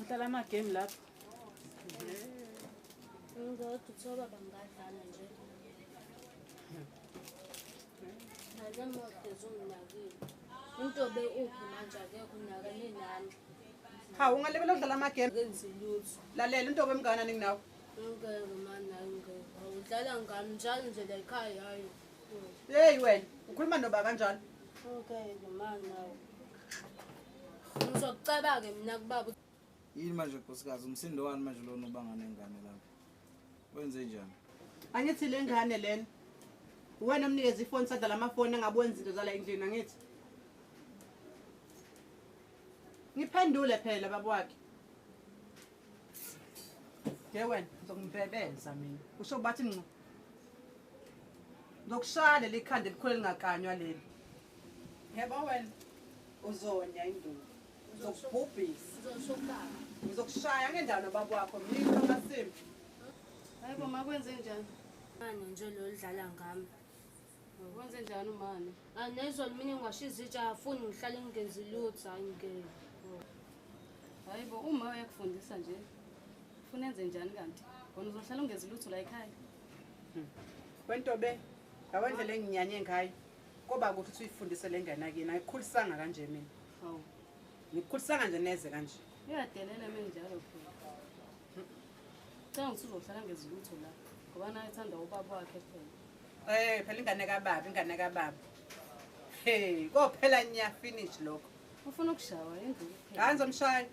Udlala ama-game lapho. Ngizothola bangadlala nje. Nalemoto zunginakile. Intobe uphi manje akekho unakane nami. Hawu ungalebela udlala ama-game. Kenzi lutho. Lalela intobe emngakanani kunawe? Ngeke manje ngeke. Udlala ngami njalo nje la ekhaya hayi. Hey wena, ukhuluma noba kanjalo? Okay manje nawe. Ngizokucaba-ke mina kubaba. Yini manje nkosikazi umsindo wani manje lona ubanga nengane lapho? Wenze njani? Angithi le ngane lena. Wena omnikeza ifoni sadlala amafoni angabe wenza izinto zala endlini angithi. Ngiphendule phela baba wakhe. Wena ngizokumbebeza mina. Usho bathi ngqo. Ngizokushaya leli khanda elikhulu lingakanywa leli. Yebo wena uzonya induku. Ngizokubhubhisa. Ngizoshokala. Ngizokushaya ngendawo nobaba wakho mina ngasimbi. Hayibo makwenze njani? Manje nje lo lidlala ngami. Wenze njani umani? Anezolo mina ngingashiya izitsha afuni ngihlale ngingenzi lutho hayi ngeke. Hayibo uma uyakufundisa nje. Ufuna enze njani kanti? Bona uzohlala ungezi lutho la ekhaya. Wentobe, awendlela enginyanye ngayo. Koba ukuthi uyifundise lengane akini, ayikhulisanga kanje mina. Hawu. Ngikukhulisanga nje neze kanje. Uyadelela mina njalo phela. Cha ngisuzohlala ngezi lutho la. Ngoba naye ethanda ubaba wakhe phela. Phela ingane kababa. Hey, kophela nya finish lokho. Ufuna ukushawa induku phela. Hayi ngizomshaya.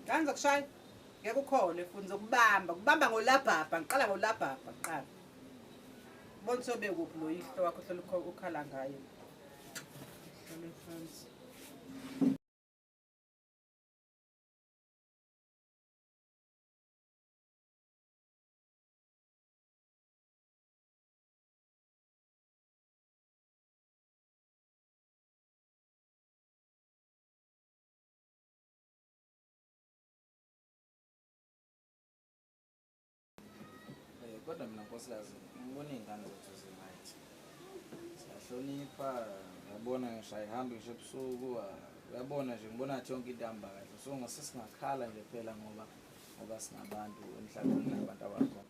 Hayi ngizokushaya. Ngeke ukhole futhi ngizokubamba ngolabhabha, ngiqala ngolabhabha qala. Bona sobe kuphi lo ihlo wakho hlola ukhala ngayo. Hlola France. Kodwa mina nkosikazi ngibona iy'ngane zethu zi-right. Siyahlonipha, uyabona ngisho ayihambi ngisho ebusuku, uyabona nje ngibona ngathi yonke into ihamba kahle. So ngasesingakhala nje phela ngoba singabantu emhlabeni nabantu abakhona.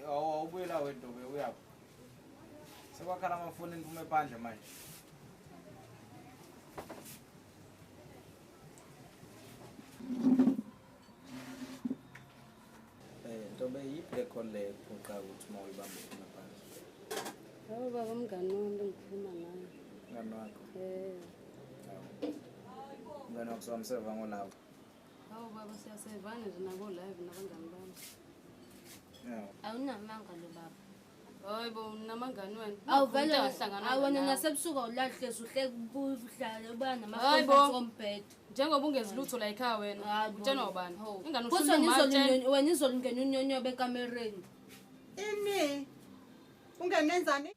Awubuyela wentobe uyaphi? Sekwakhala amafoni niphume phandle manje. Ntobe yiphi le khona le phoqa ukuthi uma uyibambe iphume phandle? Hawu baba umngani wami engikhuluma naye. Mngani wakho? Mngani wakho somseva ngolawo? Hawu baba siyasevana nje nabo live nabangani bami. Awunamanga lo baba. Hayibo namangani wena. Awuvele awona nasebusuku awulahlezi uhlale ubana namafoni sombhedo. Njengoba ungezi lutho la ekhaya wena. Utshena ubani? Ingane ushona wena izolungena unyonyobe ekamereni. Ini? Ungenenzani?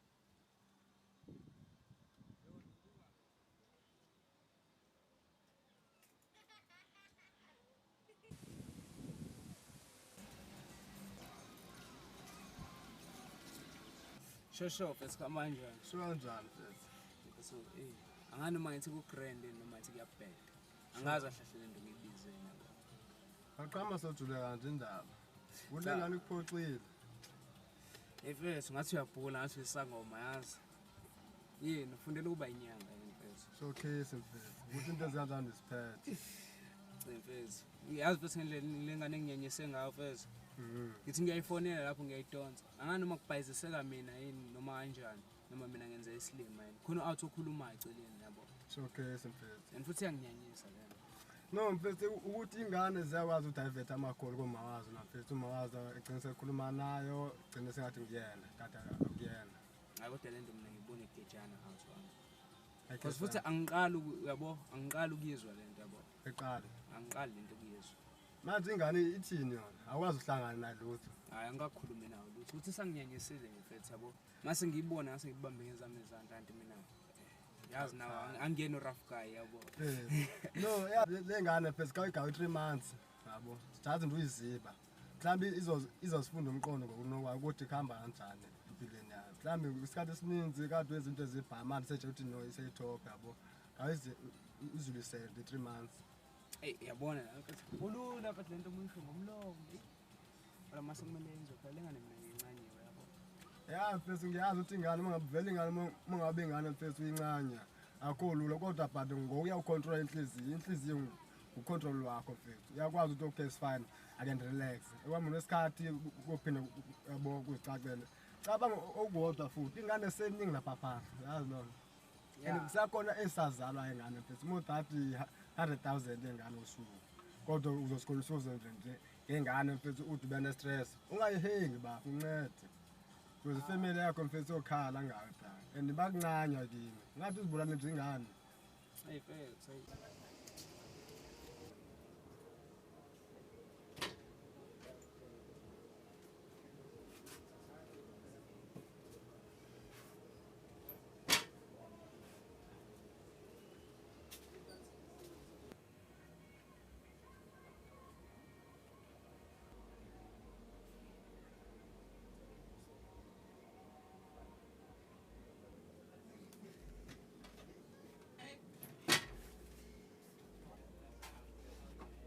Shosho esikamanje kanjani mfethu? so angani uma ngithi ku grand noma ngithi kuyabheda angazi ahlahle lento ngiyibize yena Aqhama sojule kanje indaba kulengane ikuphoxile efethu ngathi uyabhula ngathi isangoma yazi yini ufundela ukuba inyanga mfethu showcase mfethu ukuthi into ezikanjani isiphethe mfethu yazi bese lengane enginyenyise ngayo mfethu ngithi ngiyayifonela lapho ngiyayidonsa angani noma kubhayiziseka mina yini noma kanjani noma mina ngenza isilima yini khona out okhuluma eceleni yabo showcase mfethu and futhi yanginyanyisa lena no mfethu ukuthi ingane ziyakwazi udivert amakholi komawazi na mfethu umawazi egcina ekhuluma nayo egcina sengathi ngiyena kade akuyena kodwa lento mina ngibona igejana house wami futhi angiqala yabo angiqala ukuyizwa lento yabo eqala angiqali lento ukuyizwa manje ingane ithini yona akwazi uhlangana nalutho hayi angakhulumi nawo lutho uthi sanginyanyisile mfethu yabo mase ngiyibona ngase ngibambe ngezami izandla kanti mina yazi nawo angiyena urough guy yabo. No lengane phela kawugawu 3 months yabo jazi nje uyiziba mhlambi izosifunda umqondo ngokunokwa ukuthi kuhamba kanjani empilweni yakhe mhlambi isikhathi esininzi kade wenza into ezibhamani seje uthi no isayitop yabo ayize uzulisele 3 months. Yabona ulula but lento umuntu ngomlomo wala mase kumele yenze phela engane mina ngincanywe yabo. Ya mfethu ngiyazi ukuthi ingane mangavela ingane mangabe ingane mfethu uyincanya akulula kodwa but ngokuya ucontrol inhliziyo ucontrol wakho mfethu uyakwazi ukuthi okay is fine I can relax kwami nesikhathi kuphinda yabo kuzicacela cabanga okukodwa futhi ingane seningi lapha phansi yazi nona ngisakona esazalwa ingane mfethu umuntu athi 100,000 engane usuku kodwa uzosikholisa nje ngengane mfethu uthi bene stress ungayihengi bafu uncede because family yakho mfethu okhala ngayo phela and bakuncanya kini ngathi uzibulane nje ingane. Mfethu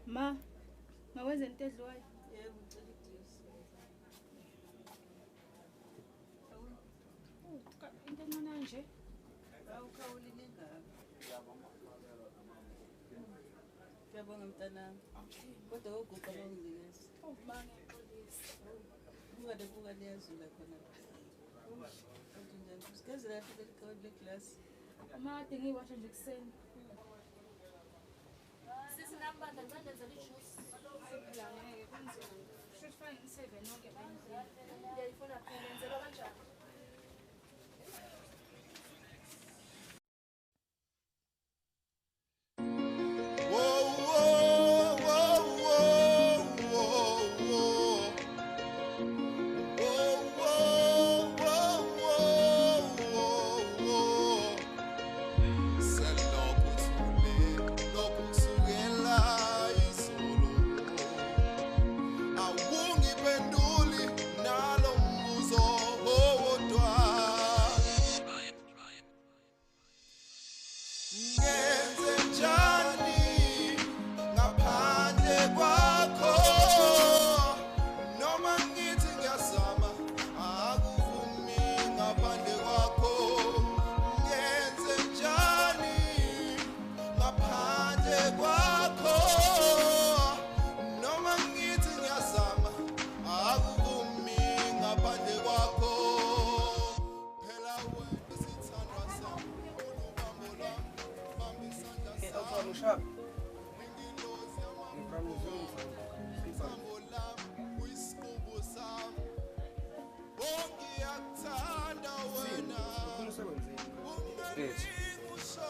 Ma, mawenze into edliwayo. Yebo, ngicela ijuice. Into encane nje. Awukhawulile ingane. Ngiyabonga mntanami. Kodwa oguqa banginikeza. Bange police. Buka liyazula khona. Kanti njani? Sigezela kahle le glass. Amade ngiwasha nje kuseni. Sinambanda ngizenza ijuice. Ngeke kunzima. Should find 7 onke bendlela. Ngiyayifuna phela yenzelwa kanjani?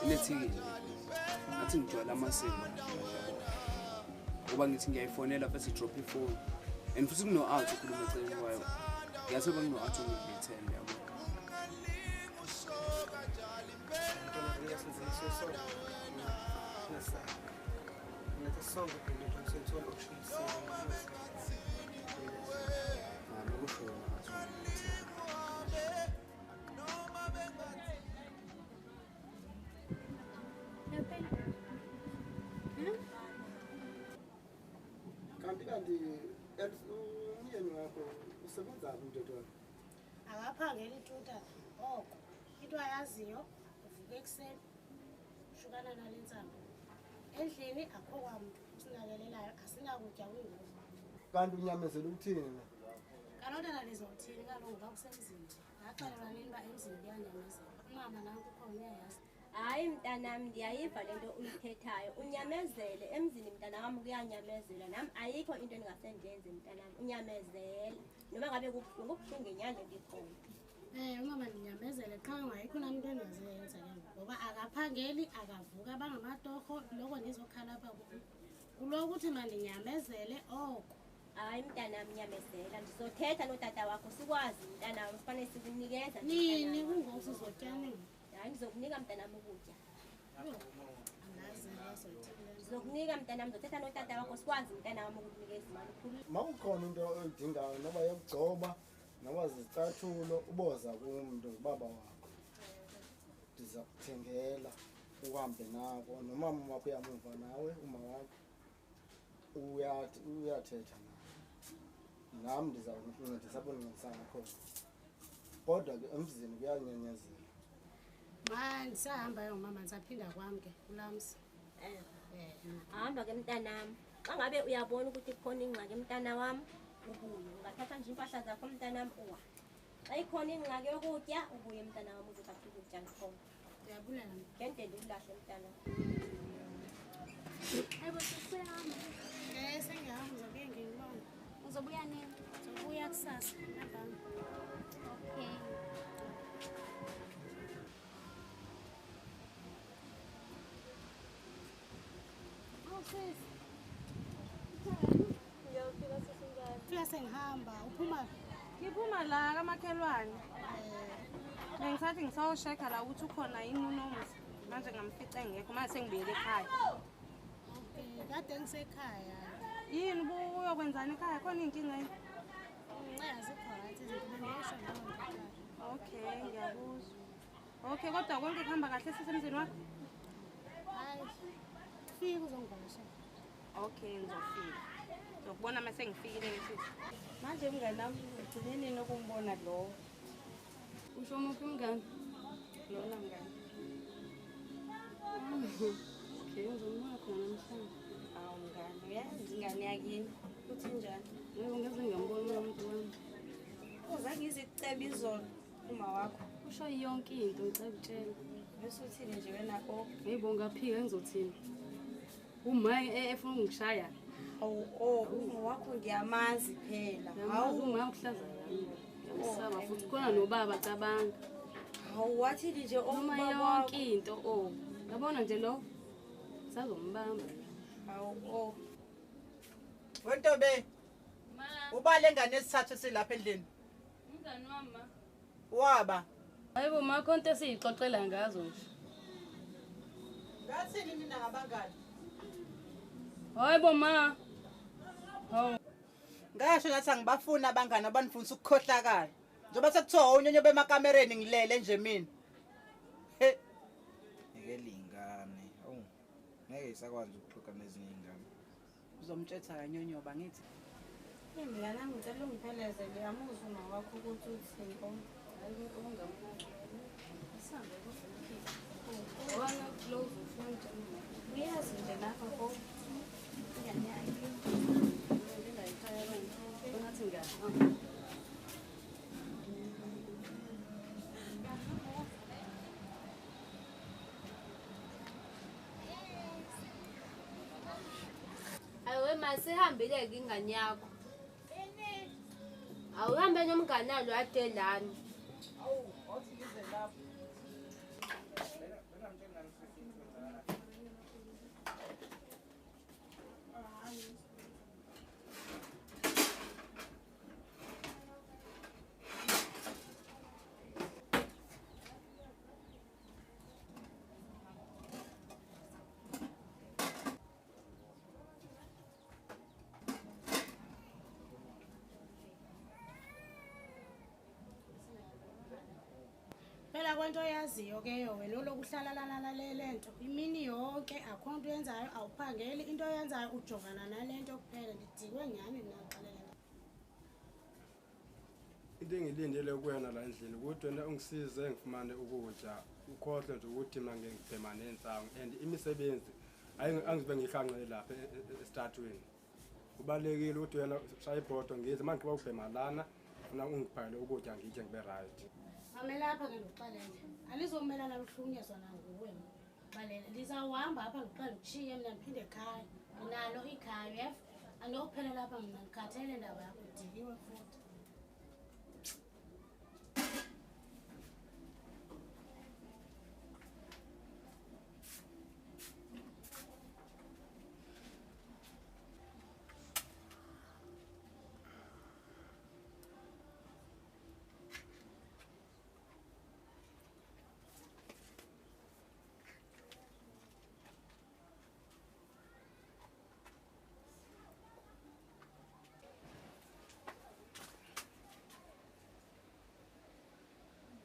Ilethiki ngathi ngijwayela amasiko ngoba ngithi ngiyayifonela bese drop ifone and futhi kuno out ukhuluma eceleni kwayo ngiyaseba kuno out ngiyithembe yabo. Kanti umyeni wakho usebenzaphi mntwana? Akaphangeli tuta oko into ayaziyo uvuka ekuseni ushukana nalensamba endlini akho kwamuntu usinakelelayo asinakutya kwingozi. Kanti unyamezela ukuthini? Kalona nalizothini kaloku ngakusemzini ngaxelelwa nini uba emzini kuyanyamezela umama nanku ukhona uyayazi. Hayi mntanami ndiyayiva lento uyithethayo unyamezele emzini mntanami kuyanyamezela nami ayikho into engasendenze mntanami unyamezela noma ngabe kubuhlungu ngenyanga ndikhona. Umama ndinyamezele qha ngayikho nami into engazenza ke ngoba akaphangeli akavuka bangamatoho lokho ndizokhala apha kulokuthi mandinyamezele oko. Hayi mntanami nyamezela ndizothetha notata wakho sikwazi mntanami sifanele sikunikeza nini kungoku sizotyana. hayi ngizokunika mntanami ukudya angazi ngazothini ngizokunika mntanami ngizothetha notata wakho sikwazi mntanami ukukunika izimali ukhulule Makukhona into oyidingayo noba yokugcoba noba zizicathulo uboza kumntu ngubaba wakho ndiza kuthengela uhambe nako nomama wakho uyamuva nawe uma wakho uyathetha naye nami ndiza kuncedisa apho ndincedisa ngakhona kodwa ke emzini kuyanyenyezela ndisahambayo ngumama ndisaphinda kwam ke kulamsi hamba ke mntanami xa ngabe uyabona ukuthi kukhona ingxaki mntana wam ubuye ungathatha nje impahla zakho mntanami uwa xa ikhona ingxaki yokutya ubuye mntana wam uzothatha ukutya ngakhona ndiyabulela ngente ndikulahle mntana Hayibo sesiyahamba. sengihamba uzobuye ngiyibona Uzobuya nini? uzobuya kusasa nabami Okay. Oh sis. Ngiyafika sesingane. fika sengihamba uphuma Ngiphuma la kamakhelwane. Bengisathi ngisawushekha la ukuthi ukhona yini unomuzi. Manje ngamfica engekho manje sengibuyele ekhaya. kade ngisekhaya Yini uyokwenzani ekhaya? Khona inkinga yini? azikho right izinto bendisho nami Okay, ngiyakuzwa. Okay, kodwa konke kuhamba kahle sisemzini wakho? hayi fika uzongivakashela Okay, ngizofika. Ngizokubona mase ngifikile ngesizwe. Manje mngani nami ugcineni nokumbona lo. Usho muphi umngane? Lona mngani. Okay, ngizombuka khona namhlanje. Awu mngani, uyazi ingane yakini. Uthi njani? Yebo, ngeze ngiyambona umuntu wami. Uzange izicebe izolo uma wakho. Usho yonke into ngicela ukutshela. Bese uthini nje wena oh. Hayibo ngaphika ngizothini? Uma efuna ungishaya. Uma wakho ngiyamazi phela. Hawu uma uhlaza yami. Ngiyasaba futhi khona nobaba cabanga. Hawu wathi nje Noma yonke into yabona nje lo sazombamba. Hawu Wentobe, Ma, ubale engane esithathu silapha endlini. umngani wami ma. Waba. Hayibo ma konke esixoxela ngazo nje. Ngathini mina ngabangani? Hayibo ma. Hawu. Ngasho ngathi angibafuni abangani abanifundisa ukukhohlakala. Njengoba sekuthiwa unyonyo bemakamereni ngilele nje mina. He, Ngeke lingane. Awu. Ngeke isakwazi ukuxoxa nezinye izingane. uzomtshela kanyonyoba ngithi. Mina nami ngicela ungiphelezele yamuza uma wakho ukuthi uthini oh. Hayibo ungambuza. Isambe kuzophila. Wona close ufuna njani? Uyazi nje lapha oh. Ingane yakini. Ngingayikhaya wena. Ngathi ngiyahamba. Ayiwe ma sihambile-ke ingane yakho. Awuhambe nomngane alo adelani. phela kwento oyaziyo ke yo wena uloku uhlalalala lento imini yonke akho nto yenzayo awuphangeli into oyenzayo ujongana nalento kuphela ndidikwe nyani naxalela into engilindele kuwena la endlini ukuthi wena ungisize ngifumane ukutya ukhohle nje ukuthi mina ngibhema nensango and imisebenzi angizibe ngihlanqele lapha estatweni kubalekile ukuthi wena shaya ibhodo ngize manje kuba ubhema lana ufuna ungiphakele ukutya ngitye ngibe right mamela apha ke ndikuxelele alizomelana luhlunyezwa nanguwe balele ndizawuhamba apha ndiqale ukushiye mna ndiphinde ekhaya ndinalo ikhaya uyeva andiyokuphelela apha mna ndikhathele ndaba yakho ndidikiwe futhi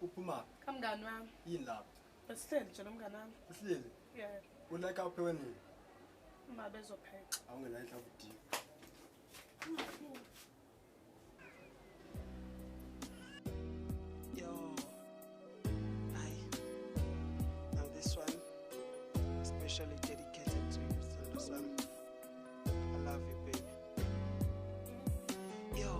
Uphuma. Kamngani wami. Yini lapha? Besihleli nje nomngani wami. Uhleli? Yeah. Ulike uphewe nini? Uma bezopheka. Awungena idla udiyo. Yo, hi. Now this one, especially dedicated to you, Thundersam. I love you, baby. Yo,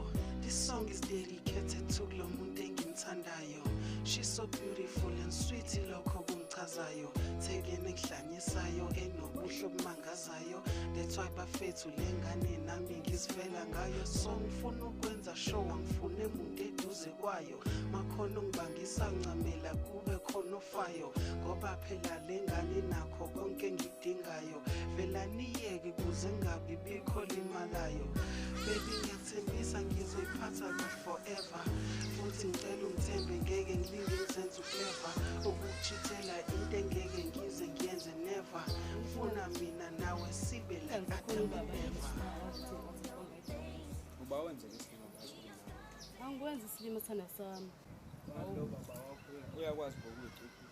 this song is dedicated to Lomuntu engimthandayo. She's so beautiful and sweet, ilokho kumchazayo. Thekene kuhlanyisayo, enobuhle obumangazayo. That's why bafethu lengane nami ngizivela ngayo. So ngifuna ukwenza show, angifune umuntu eduze kwayo. Makhono ngibangisa ncamela kube khona ofayo. Ngoba phela lengane nakho konke ngidingayo. Vela niyeke kuze ngabi bikho limalayo. Baby ngiyathembisa ngizoyiphatha kahle forever. Futhi ngicela ungithembe ngeke ngilinge ngizenze uclever. Ukuchithela into engeke ngize ngiyenze never. Ngifuna mina nawe sibe like Adam and Eva. Uba wenze isilimo ngaso. Angikwenza isilimo sithanda sami. Lo baba wakho uyakwazi ukuyicipha.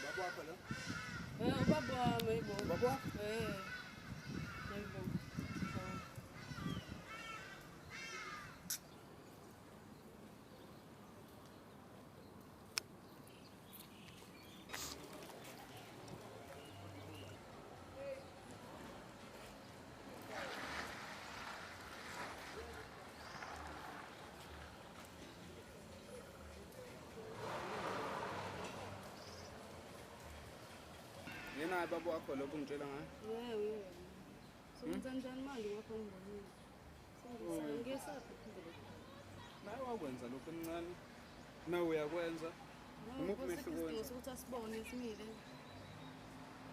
Baba wakho lo? Ubaba wami ayibo. Baba wakho? Ayibo. Yena baba wakho lo ungitshela ngayo? Yebo. Senza njani manje ngapha ngibonile. Ngisaphi phindele. Nawe wakwenza lokho emncane. Nawe uyakwenza. Umuphi umehluko wenza? Ukuthi asibone simile.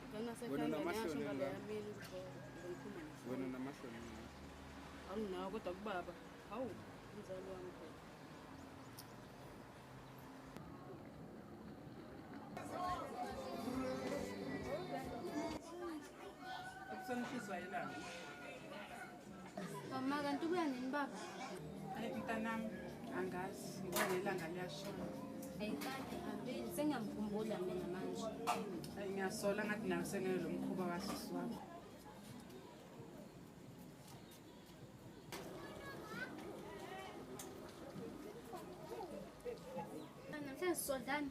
Ngana Wena sekhanda namahloni ngiyasho ngale la. yamini ngikhuluma naye. Wena namahloni. Awunawo kodwa kubaba. Hawu, umzali wami phela. Ukusonishizwa yelanga. Mama kanti kuya nini baba? Hayi mntanami, angazi ngibona ilanga liyashona. Ayikade hambile sengiyamkhumbula mina manje. Hayi ngiyasola ngathi nawe sengeke lo mkhuba kasisi wakho. Namhlanje sisodlani.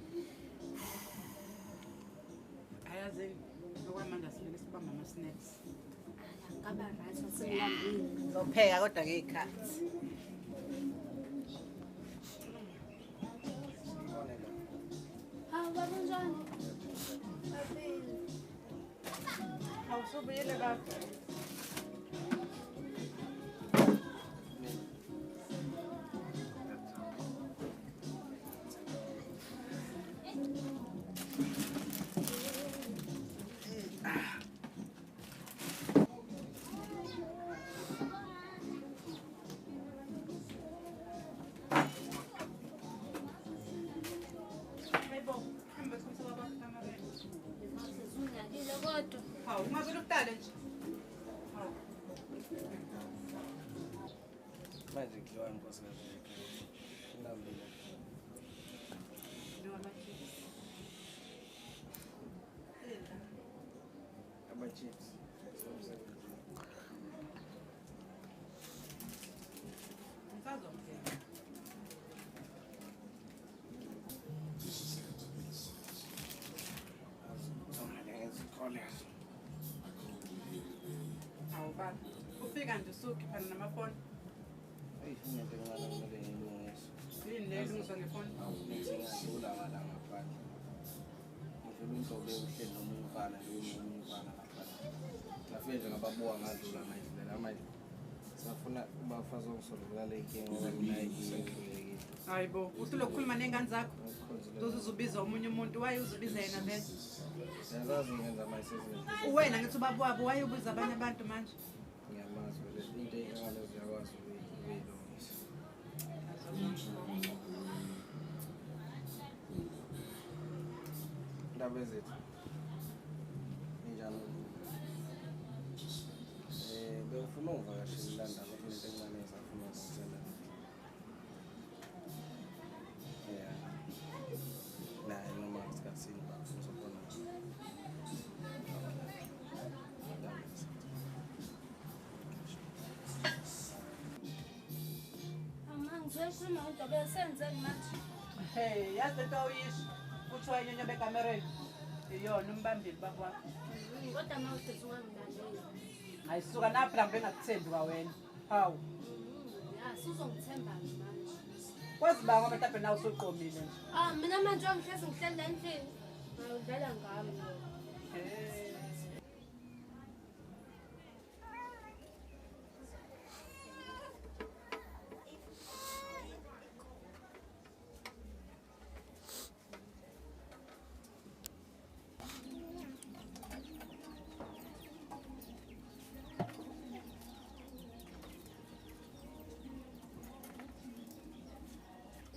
Ayazi okwamanje simele sibamba ama-snacks. Ngaba right wasengilambile. Ngizopheka kodwa ngey'khathi. Hawu baba njani? Abile. Awusubuyele baba. Sezunakile kodwa. Hawu ungavele ukudale nje. Hawu. Manje kudliwa inkosikazi ekhaya. Ilambile. Ama-chips. Ngisazopheka. Hawu baba. Ufika nje usukhiphana namafoni. Eyi, into encane kumele ngiyilungise. Yini le ilungiswa ngefoni? Awukuthi ngadlula ngala ngaphandle. Ngidlula umhlobo uhleli nomunye umfana nomunye umfana ngaphandle. Ngafike nje ngababuka ngadlula ngayidlela manje. Safuna bafazi ongisolvela le nkinga ngoba mina sengihlulekile. Hayibo, uthi lokukhuluma nengane zakho. Uzozubiza omunye umuntu, waye uzubiza yena vele. Siyazazi ngenza amayisezinto. Wena ngithi ubaba wabo waye ubiza abanye abantu manje. Ngiyamazi vele into ey'ncane ziyakwazi ukuyilungisa. Indaba ezethu injani? Bengifuna ungivakashela la ndaba, into encane engisafuna ukuzitshela. Ngizokhuluma kodwa besenzeni manje. Hey, yazi lento oyisho. Kuthiwa inyonyo bekamereni. Iyona umbambili bakwakho. Kodwa mawuthi ungangilandeli. Ayisuka naphi la bengakuthembi kwawena. Hawu. Ya, sizongithemba manje. Kwazi ba ngoba mhlawumbe nawe usuqomile nje. Mina manje ngihlezi ngihleli endlini. Ngidlala ngami.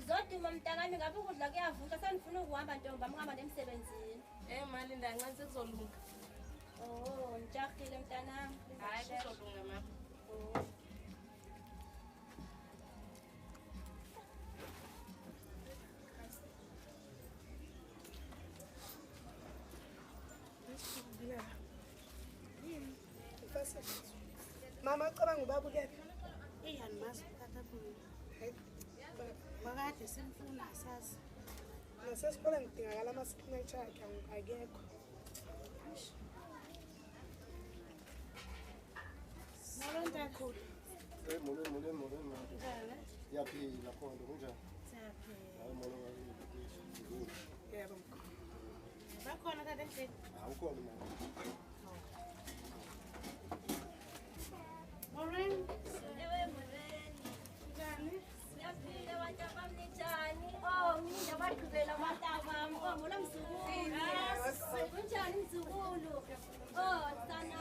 Zoduma mntanami ngabe ukudla kuyavuka senifuna ukuhamba ntombi amhamba nemsebenzini. Mali ndancane sekuzolunga. Oh, ngijahile mntanami. Hayi kuzolunga mama. Mama cabanga ubaba ukephi? Iyani mazi ukuthatha khona. Makade simfuna asazi. Nasesikoleni kudingakala ama-signature akhe akekho. Nalontakhulu. Molweni. Njani? Yaphila khona kunjani? Siyaphila. Hayi molweni. Yebo. Bakhona kade endlini. Awukhona mama. Morning. Ewe molweni. Njani? Siyaphila abantu abamnjani? Oh, mina bagqibela amataba. Oh, ngona mzukulu. Kunjani mzukulu? Oh, sana.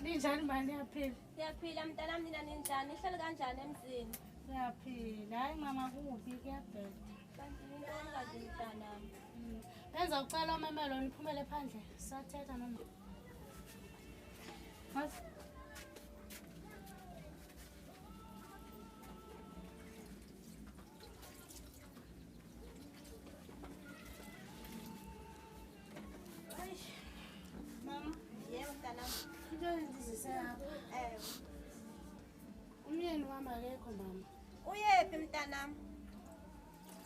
Ninjani mani yaphila? Siyaphila mntanami nina ninjani? Nihlale kanjani emzini? Siyaphila. Hayi mama kubi kuyabhela. Kanti nintoni kazi mntanami? Benza ucela umemelo niphumele phandle. Sathetha noma. Mas. Mama, Yebo mntanami. into endizise apha. Umyeni wami akekho mama. Uyephi mntanami?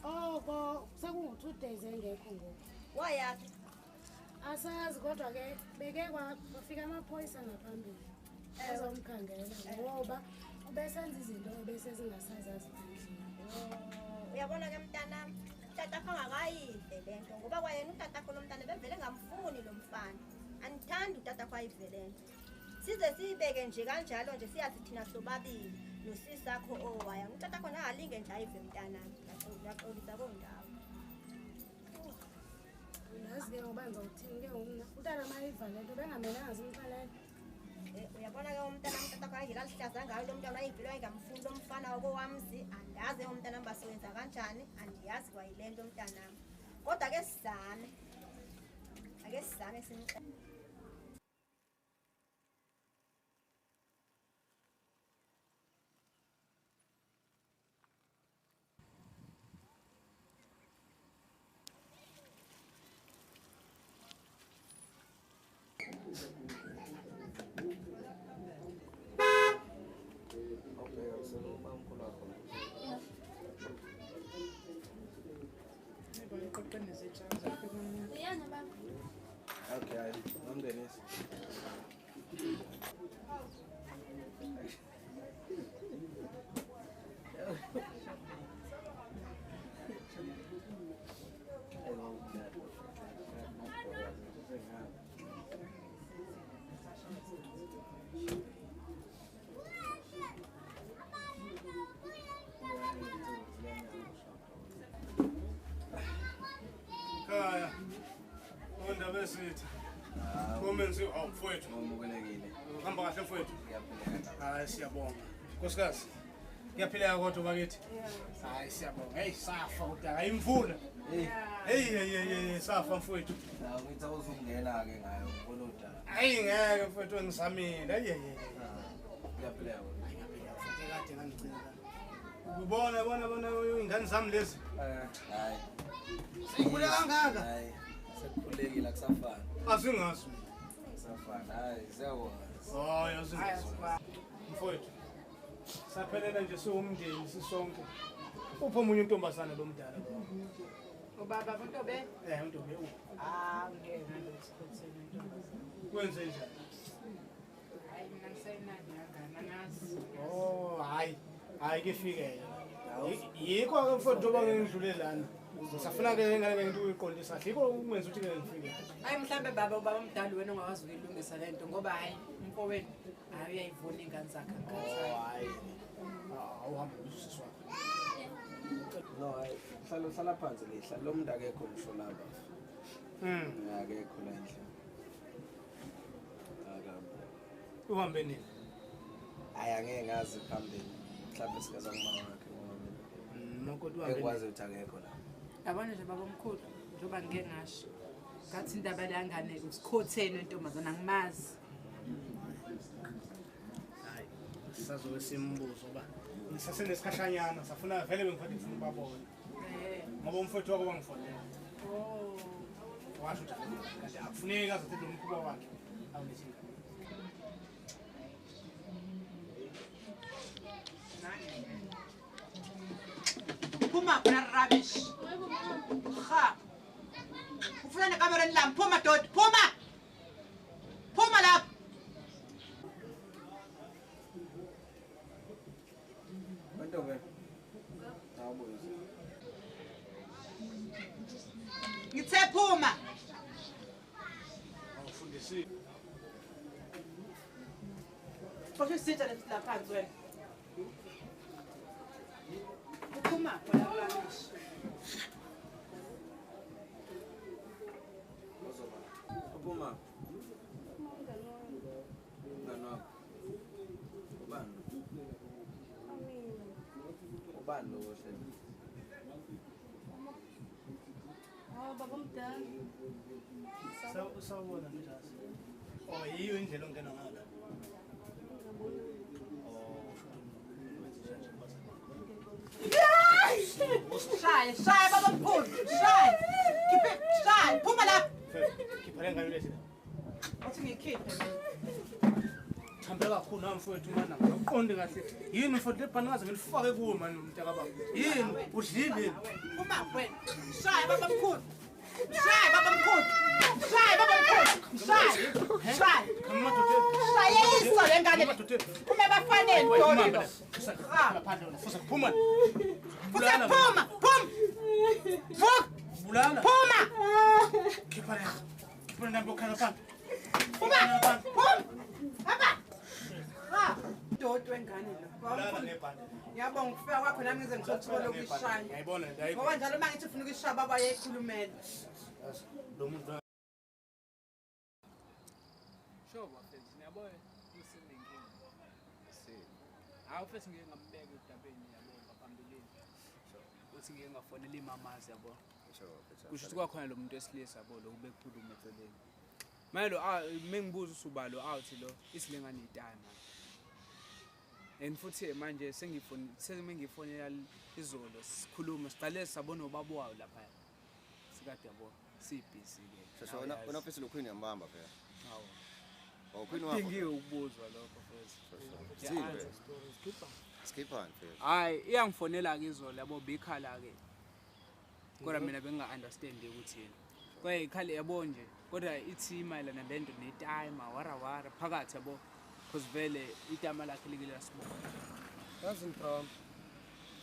Oko sekungu-2 days engekho ngoku. Wayaphi? Asazi kodwa ke beke kwafika amaphoyisa ngaphambili ezomkhangela ngoba ubesenza izinto ebesezingasazazi endlini. Uyabona ke mntanami, utatapho angakayive lento ngoba kwayena utatapho lomntana bevele ngamfuni lo mfana. Anithandi utatapho ayive lento. Size siyibeke nje kanjalo nje siyazi thina sobabili nosisakho owaya. Utatapho nangalinge nje ayive mntanami. Ngaxolisa kondawo. Yazi-ke ngoba ngizawuthini ke ngomna utata mayiva lento bengamelanga zimxelele. Uyabona ke umntanami utatapho ayidlala sihlaza ngayo lo mntwana ayivile wayengamfuni lo mfana wakowamzi. Andazi umntanami basebenza kanjani, andiyazi kwayilento mntanami. Kodwa ke sizame. Ake sizame simxelele. Uyana baba. Okay, nomndeni Kaya. Onda besithi. Komenzi awufowethu. ngomukelekile. Hamba kahle mfowethu. Ngiyaphila. Hayi siyabonga. Nkosikazi. Ngiyaphila kodwa bakithi. Hayi siyabonga. Hey safa kudala imvula. Hey safa mfowethu. La ngithi awuzungena ke ngayo ngibona udala. Hayi ngeke mfowethu ngisamile. Hey. Ngiyaphila. Futhi kade ngangicela. Ubona ingane zami lezi. Hayi. Sikhule kangaka. Hayi. Sekukhulekile akusafani. Asingazi. Safana, hayi ziyakwazi. Oh, yazi. Mfowethu. Saphelele nje siwumndeni sisonke. Upho omunye untombazana lo mdala lo. Ubaba uNtobe? uNtobe. Ngeke ngisikhothele intombazana. Kwenze njani? Hayi mina ngisayinandi ngana nazi. Oh, hayi ke fike. Yikho ke mfowethu njoba ngidlule lana. Safuna ke ngeke into uyiqondisa. Yikho ukwenza ukuthi ke ngifike. Hayi mhlambe ubaba omdala wena ongakwazi ukuyilungisa lento ngoba hayi umfowethu hayi uyayivuna ingane zakhe ngakhathali. Hayi. Awuhambe usisi wakho. No, hlala phansi lehla. Lo muntu akekho ngisho lapha. Akekho la endlini. Uhambe nini? Hayi angeke ngazi phambili. Mhlawumbe sikaza kuma wakhe ngoba Nokodwa uhambe. ekwazi ukuthi akekho la. Yabona nje baba omkhulu njoba ngeke ngasho. Ngathi indaba le yangane usikhotheni wentombazana angimazi. Hayi. Sisazobe simbuzo ba. Ngisasenesikhashanyana safuna vele bengifuna ukufuna babona. Ngoba umfowethu wakho bangifonela. Oh. Washo ukuthi kanti akufuneki azothi lo mkhuba wakhe awulethi. Phuma khona rubbish. Ha. Ufuna nekamereni lami phuma dot phuma. Phuma lapha. Ntobe. Awubuze. Ngithe phuma. Awufundisi. Fasho sitha lapha phansi wena. Phuma khona rubbish. Phuma. Ngano. Ubani? Ubani lo ohleli? Baba omdala. Sawubona mjasi. Oh, yiyo indlela ongena ngayo la. Shaya baba mkhulu. Shaya. Shaya phuma lapha. Khipha ngane lezi. Athi ngikhiphe. Thambe kakhulu nami mfowethu mana. Uqonde kahle. Yini mfowethu lebhani ngaze ngilifake kuwe manje umntaka baba. Yini udlile? Phuma wena. Shaya baba mkhulu. Shaya baba mkhulu. Shaya baba mkhulu. Shaya. Shaya. Shayisa le ngane. Uma bafanele Dolilo. Fusa phuma. Fusa phuma. Phuma. Fuck. Bulala. Phuma. Khipha la. Khipha nami ukhala phansi. Phuma. Phuma. Hamba. Ha. Dot wengane la. Bulala ngebhande. Yabonga ukufika kwakho nami ngize ngizothola ukuyishaya. Ngiyayibona ndayi. Ngoba njalo mangithi ufuna ukuyishaya baba yekhulumela. Lo muntu Shoba mfethu niyabona usenenkinga. Hawu mfethu ngeke ngambeka udabeni yabo ngaphambilini. Uthi ngeke ngafonela imamazi yabo. Kusho ukuthi kwakhona lo muntu wesilisa yabo lo ubekhuluma eceleni. Manje lo mengibuza usuba lo out lo isilengane itana. And futhi manje sengifonela izolo sikhuluma siqale sabona ubaba wayo lapha. Sikade yabo sibhizi ke. Shasho wena office lokhwini yambamba phela. Hawu. Awukhwini wakho. Dingi ukubuzwa lokho mfethu. Skiphan phela. Hayi iyangifonela ke izolo yabo bikhala ke. Kodwa mina benga understand ukuthi yini. Kwaye ikhali yabo nje kodwa ithi mayelana lento netime wara phakathi yabo because vele itama lakhe likile lasibona. Yazi mfam.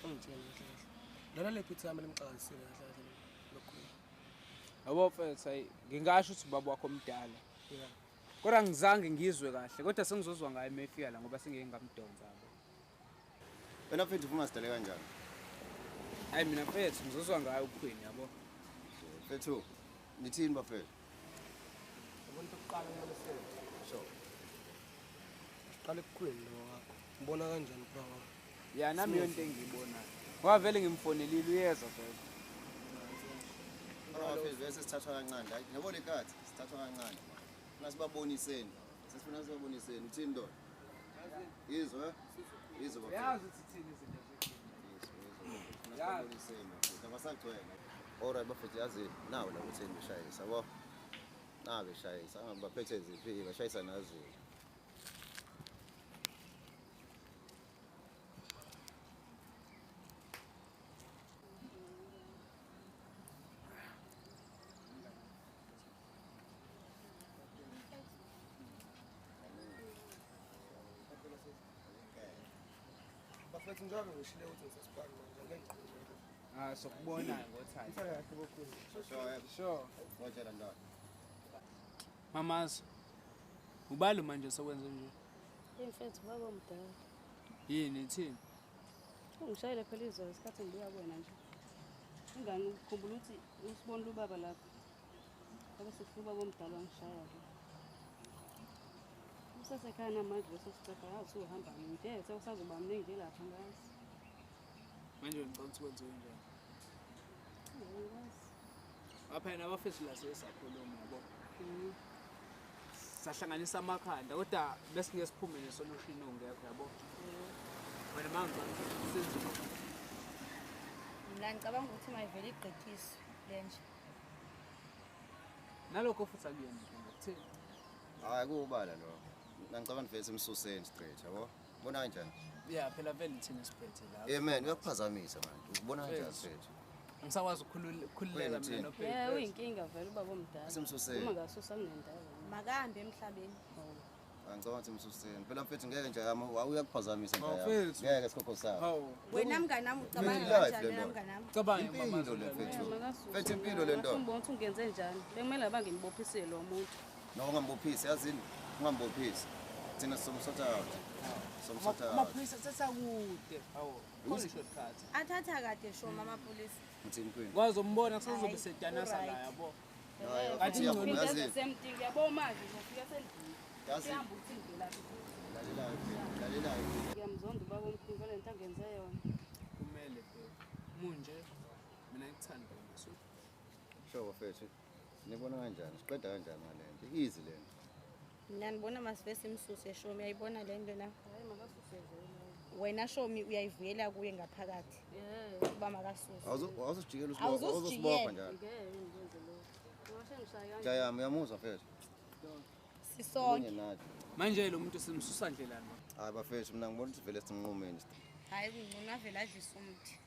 Ungitshela kahle. Lona lephi ithama lemqakisile kahle lokho. Yabo mfethu hayi ngingasho ukuthi baba wakho omdala. Yeah. Kodwa ngizange ngizwe kahle kodwa sengizozwa ngaye mayefika la ngoba sengeke ngamdonsa yabo. Wena mfethu ufuna sidale kanjani? Hayi mina mfethu ngizozwa ngaye ukhwini yabo. Mfethu nithini bafethu? Abantu oqala ngiyasela. So. Qale kukhwini lo wakho. Ubona kanjani baba? Ya nami yonke engiyibona. Ngoba vele ngimfonelile uyeza vele. Bafethu bese sithathwa kancane. Hayi yabo le khathi sithathwa kancane. Nasibaboniseni. Sesifuna sibaboniseni uthini ndoda? Yizwe? Yizwe bafethu. Yazi ukuthi thini izinto zekho. Nasibaboniseni bafethu abasagcwele. Alright bafethu yazi nawe la uthini beshayisa yabo. beshayisa baphethe ziphi bashayisa naZulu. Bafethu njalo ngishile ukuthi ngisesibhani manje ngeke Ah, sokubona ngothanda. kahle bokhulu. Sure. Watshela ndaba. Mamazi. Ubalo manje sokwenza nje. Imfethu baba omdala. Yini ithini? Ungishayele phela izolo isikhathi ngibuya kuwena nje. Ingani ukukhumbula ukuthi usibona ubaba lapha. Baba sifuba baba omdala wangishaya nje. Usasekhaya namanje bese sicela yathi uhamba nje sewusazoba mningi nje lapha ngazi. Manje ngicela ukuthi kwenziwe njani? Ngazi. Apha yena abafethu la sesakhuluma yabo. Sahlanganisa amakhanda kodwa bese ngeke siphume nesolution ongekho yabo. Wena manje senze Mina ngicabanga ukuthi mayivele igqithise lenje. nalokho futhi akuyena ngokuthini. Hayi kubala lo. Ngicabanga vele emsuseni straight yabo. Ubona kanjani? Yeah, phela vele thina siphethe la. Man, uyakuphazamisa manje. Ubona kanjani mfethu? Ngisakwazi ukukhululeka mina no Phil. Yeah, uyinkinga vele ubaba omdala. Asemsuseni. Uma ngasusa kunendaba. Makahambe emhlabeni. Ngicabanga ukuthi emsuseni. Phela mfethu ngeke nje uyakuphazamisa nje. Mfethu. Ngeke sikho sakho. Hawu. Wena mngani nami ucabanga kanjani wena mngani nami? Cabanga mama Impilo le mfethu. Makasusa. Mfethu impilo le nto. Umbona ukuthi ungenze njani? Bekumele abangimbophise lo muntu. No ungambophisi yazini ungambophisi. Thina somsort out. Somsort out. Amaphilisi athatha kude. Hawu. Khona shortcut. Athatha kade shoma amapolisi. Uthini kwini? Kwazi umbona kusezobe sedanasa la yabo. Athi ngiyabona yazi. Semdingi yabo manje ngofika sendlini. Yazi. Sihamba uthi ngivela. Lalela. Ngiyamzonda ubaba omkhulu le nto angenze yona. Kumele munje mina ngikuthanda ngaso. Sho mfethu. Nibona kanjani? Siqeda kanjani ngalento? Easy lento. Mina ngibona masivese imsuse shomi uyayibona le nto na. Hayi makasuse vele. Wena shomi uyayivuyela kuye ngaphakathi. Yeah. Kuba makasuse. Awuzosijikela usibopha njalo. Ngeke ngenze lo. Ngishaya Jaya uyamuzwa mfethu. Sisonke. nathi. Manje lo muntu simsusa ndlela lo. Hayi bafethu mina ngibona ukuthi vele sinqumeni. Hayi kungcono avela adlisa umuthi.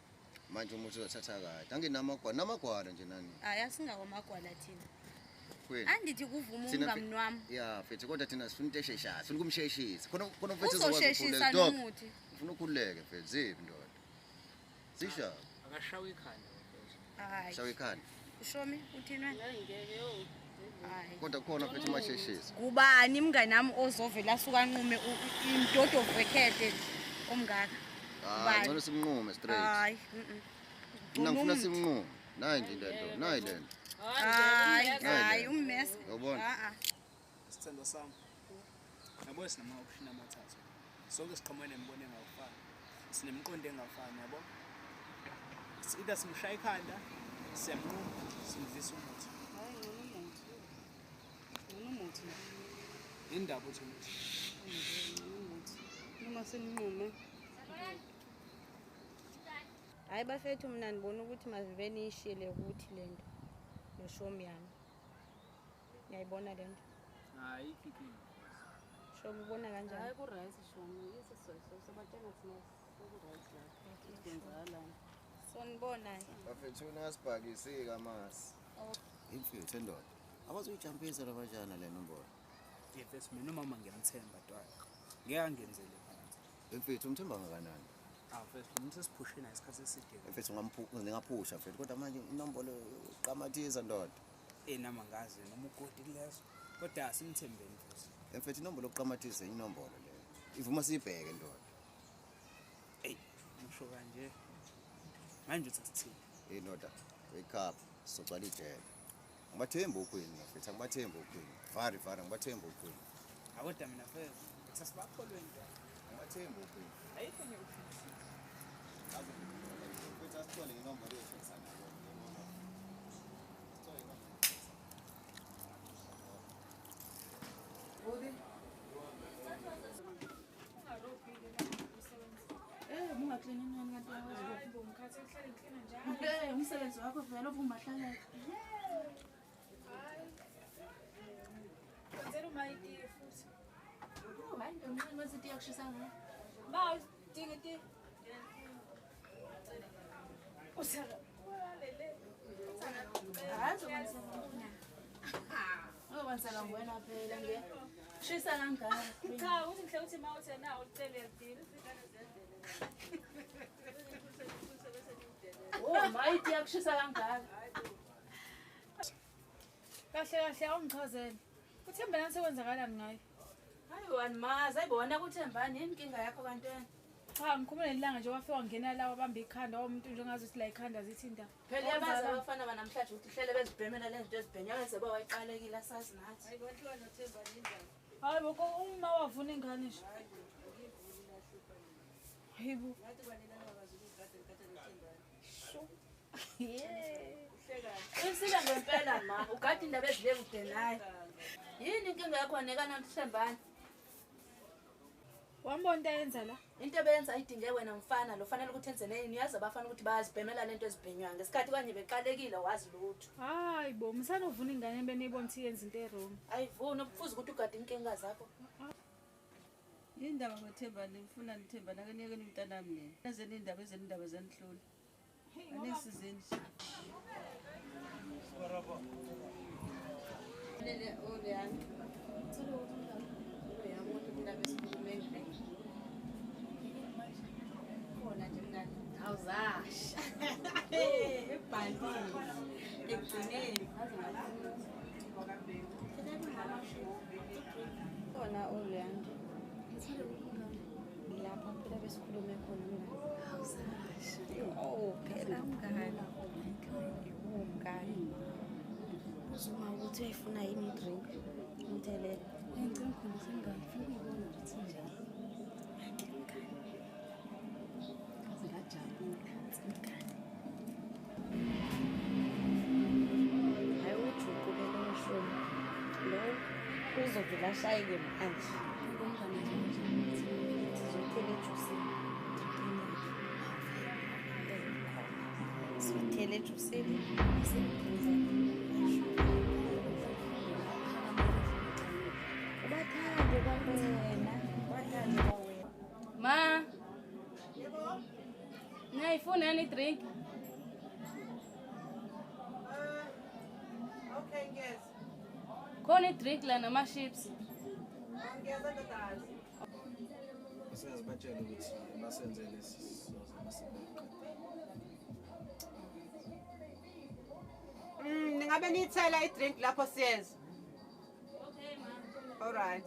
Manje umuntu uzothatha kade. Anginamagwala nje nani. Hayi asingakwamagwala thina. Kwini? Andithi kuvuma umngani wami. Yeah, mfethu kodwa thina sifuna into esheshayo. Sifuna kumsheshisa. Khona mfethu uzosheshisa nomuthi. Ufuna ukhululeke mfethu zipi ndoda. Sisha. Akashawa ikhanda mfethu. Hayi. Shawa ikhanda. Shomi uthini wena? ngeke yo. Hayi. Kodwa khona mfethu masheshisa. Kubani mngani nami ozovela asuka nqume imdodo vekete omngaka? Hayi ngcono simnqume straight. Hayi. Mina ngifuna simnqume. Nayi nje lento. Nayi lento. Hayi ummesi. Yabona? Sithando sami. Yabo sinama option amathathu. Sonke siqhamuke nembono engafani. Sinemqondo engafani yabo. Either simshaya ikhanda, siyamnquma, simdlisa umuthi. Hayi ngcono umuthi. Ngcono umuthi. Indaba uthi Umuthi. Noma senqume. Hayi bafethu mina ngibona ukuthi masiveni ishile ukuthi lento. Noshomi yami. Ngiyayibona lento. hayi kiki. Shomi ubona kanjani? Hayi ku right shomi. Yisisoso sabathenga thina ku right la. Kwenzalana. Sonibona. Bafethu nasibhakisi kamasi. Imfethu endoda. Abazoyijampisa labajana le nombolo. Yefes mina umama ngiyamthemba twala. Ngeke angenzele phansi. Imfethu umthemba ngakanani? First umuntu esiphushena isikhathi eside. Imfethu ngingaphusha mfethu kodwa manje inombolo qamathisa ndoda. Nama ngazi noma ugodi kuleso. Kodwa asimthembeni futhi. Imfethu inombolo oqamathisa inombolo le. Ivuma siyibheke ndoda. Hey, ngisho kanje. Manje uthi sithini? Ndoda, wake up, socala ijele. Ngibathemba ukwini mfethu, ngibathemba ukwini. Vari ngibathemba ukwini. Akodwa mina phela sasibakholwe into. Ngibathemba ukwini. Ayikho nje ufithi. Mfethu asithole inombolo yethu sana. Ungaklini nani kanti yawazi ngomkhathi ehlala ngiklina njalo. Umsebenzi wakho vele ovumahlala. Hayi ngomncane bese iti yakushisa ngayo. Ba dinga ti. Usaka. Hayi Ngoba ngibona phela nge. Shisa kangaka. Cha, uthi ngihle uthi mawuthe na ucele yadini. Oh, mayithi yakushisa kangaka. Kahle awungichazele. Uthembana sekwenzakalani ngayo? Hayi wani mazi ayibona kuthembani yini inkinga yakho kantweni? Cha ngikhuluma nelanga nje wafika wangena la wabamba ikhanda umuntu nje ngazi ukuthi la ikhanda zithinta. Phela yabazi abafana banamhlanje ukuthi ihlele bezibhemela lento ezibhenya bese bawayiqalekile asazi nathi. Hayi kwathiwa nothembani indaba. Hayi boko uma wavuna ingane nje. Hayibo. Ngathi kwanina ngabazi ukugada nothembani. Insila ngempela ma, ugadi indaba ezile kude naye. Yini inkinga yakho nekana nothembani? Wambona into ayenza la? Into ebenza idinge wena mfana lo fanele ukuthi enze nini uyazi abafana ukuthi bayazibhemela lento ezibhenywa ngesikhathi kanye beqalekile wazi lutho. Hayi bo, msana uvuna ingane ebene ibona ukuthi yenza into errong. Ayivuna kufuze ukuthi ugade inkinga zakho. Indaba ngothembani ngifuna nithembana kanike umntanami nini. Naze indaba ezendaba zanihlula. Anesizini. Baraba. Lele oleyani. Tholo ukuthi uyamuntu indaba esikhulumeni. Khona nje mngani. Awuzasha. Ebhali. Ekugcineni. Khona oleyani. Lapha phela besikhulume khona mngani. Awuzasha. Oh, phela mngani. Umngani. Uzuma ukuthi uyifuna yini drink? Ngithelele. Ngicela khona sengane funa ukubona ukuthi njani. Kaze ngajabula ngane. Hayi ujuqule lo shoni. Lo uzovela ashayeke manje. Ngomngane nje Sizothela ejuice. Sithele ejuice. Ubathande kwawena. Ubathande kwawena. Ma. Ngayifuna yini drink? Okay, ngiyeza. Khona idrink la nama chips. Ngiyeza ndodakazi. Siyazibatshela ukuthi basenze lesi sizoze basebenza. Ningabe nithela idrink lapho siyeza. Okay ma. All right.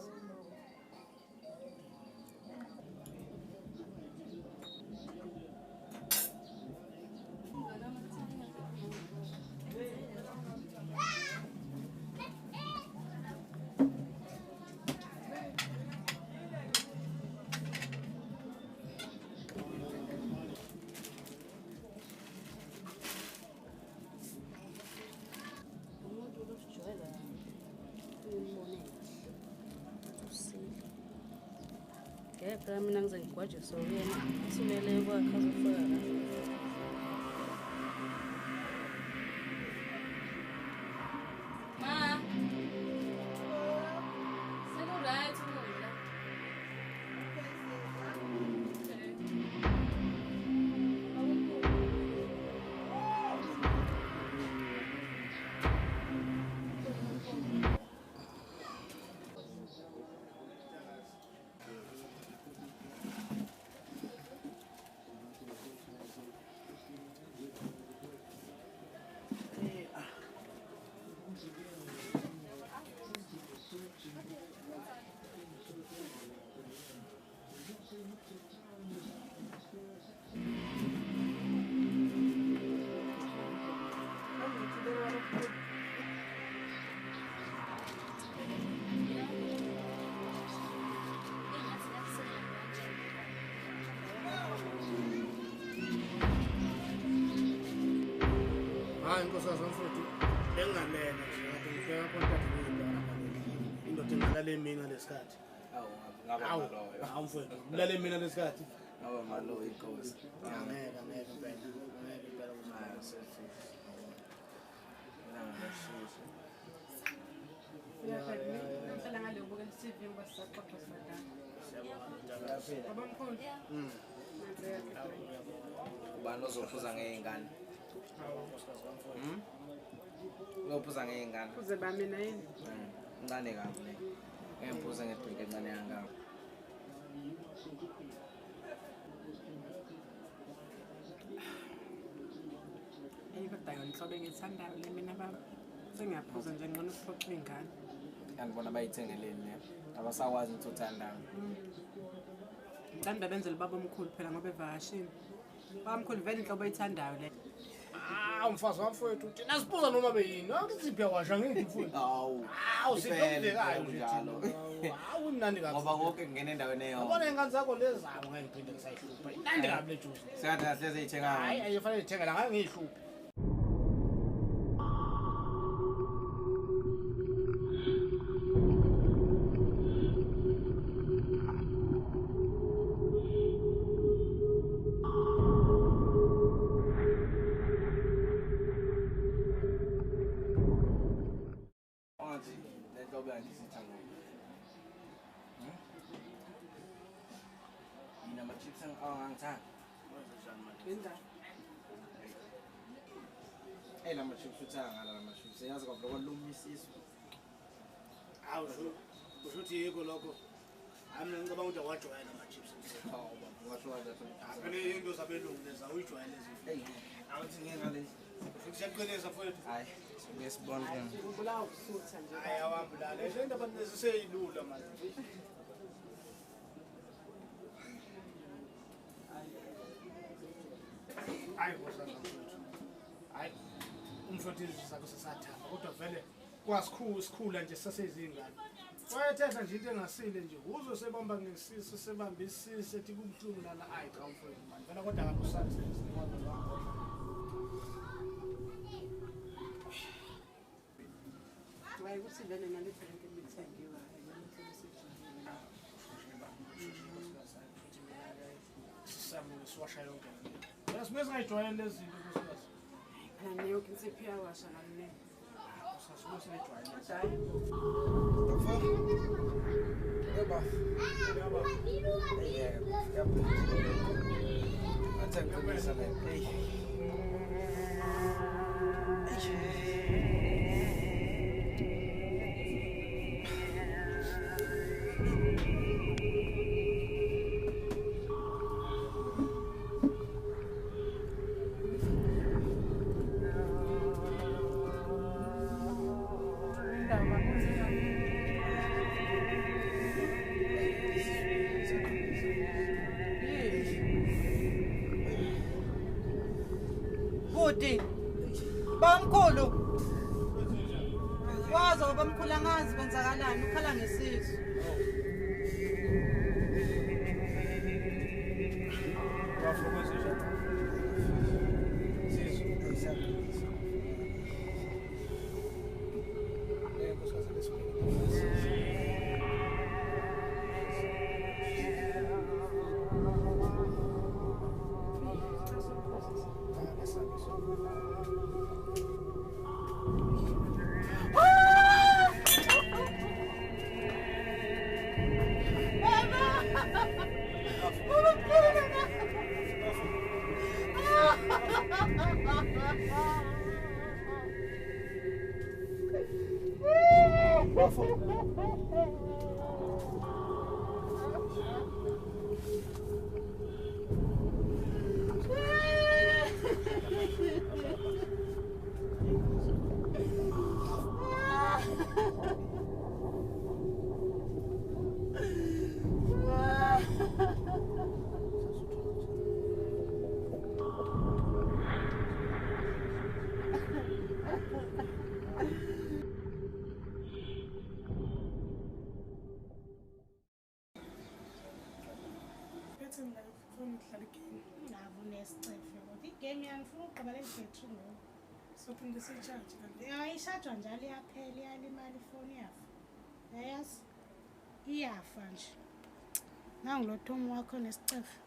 Umuntu uzojwayela umbone. Usile. Ngeke mina ngize ngigwaje so yena asumele kwakhe azofika la. Ma. Right ukudla. Hayi inkosazi mfowethu benginganene nje kade ngibheka contact ngiyibona indoda engalale mina lesikhathi. Ngaba ngaloyo. Hawu mfowethu, ngilale mina lesikhathi. Ngaba ngaloyo inkosi. Ngeke ngeke phela Hayi sethi. Ngiyashisa. Uyaphela ngale ubuke TV ngoba sisaxoxa sibadala. Babamkhulu. Ubani ozophuza ngey'ngane? Uzophuza ngey'ngane? Kuze ba mina yini? Incane kabi le. Ngemphuza ngedrink encane kangaka. Kodwa yona inhlobo engiyithandayo le mina baba. Sengiyaphuza nje ngcono ukuphoxa iy'ngane. Kanti bona bayithengeleni le. Abasakwazi ukuthi uthandane. Mhlawumbe benzele ubaba omkhulu phela ngoba evakashini. Baba mkhulu vele inhlobo oyithandayo le. Umfazi wamfowethu uthi nasibuza noma beyini akuziphi yawasha ngithi mfowethu hawu siphindekayo njalo hawu nani kabi ngoba konke kungena endaweni eyodwa yabona ingane zakho lezabo ngeke ngiphinde ngisayihlupha inandi kabi le juice sekathi kahle ezithenga hayi ayifanele ithengela ngeke ngiyihluphe ushuthi yiko lokho mina ngicabanga ukuthi awajwayela ama-chips phela into zabelungu leza uyijwayele siyaqinisa mfowethu hayi ngesibona Ubulawa ukusutha nje. hayi awambulala le nto abantu seseyilula manje hayi nkosana mfowethu hayi umfowethu izizwe zakho sesathamba kodwa vele kwasikhula nje sasezingane wayethetha nje into engasile nje uzwe sebamba ngesiso sebamba isisi ethi kubuhlungu lana hayi cha mfowethu manje vele kodwa akakusali sesikwazi lwakho Waye ukuthi vele nale drink ebithengiwa sisamu siwasha yonke yasibe singayijwayele lezi zinto nkosikazi Phela yonke insipho iyawasha nami. sasibe singayijwayele Hayi. Yeba. Budi. Bamkhulu. Wazo bamkhulu angazi kwenzakalani ukhala ngesizo. Igame yangifuna ukugqibela ebhetri ngoku. Sophinde sitshaje kanti. Ayishajwa njalo iyaphela iyalimala ifoni yafa. Yayazi iyafa nje. Nangu lo Tom wakho nesicefe.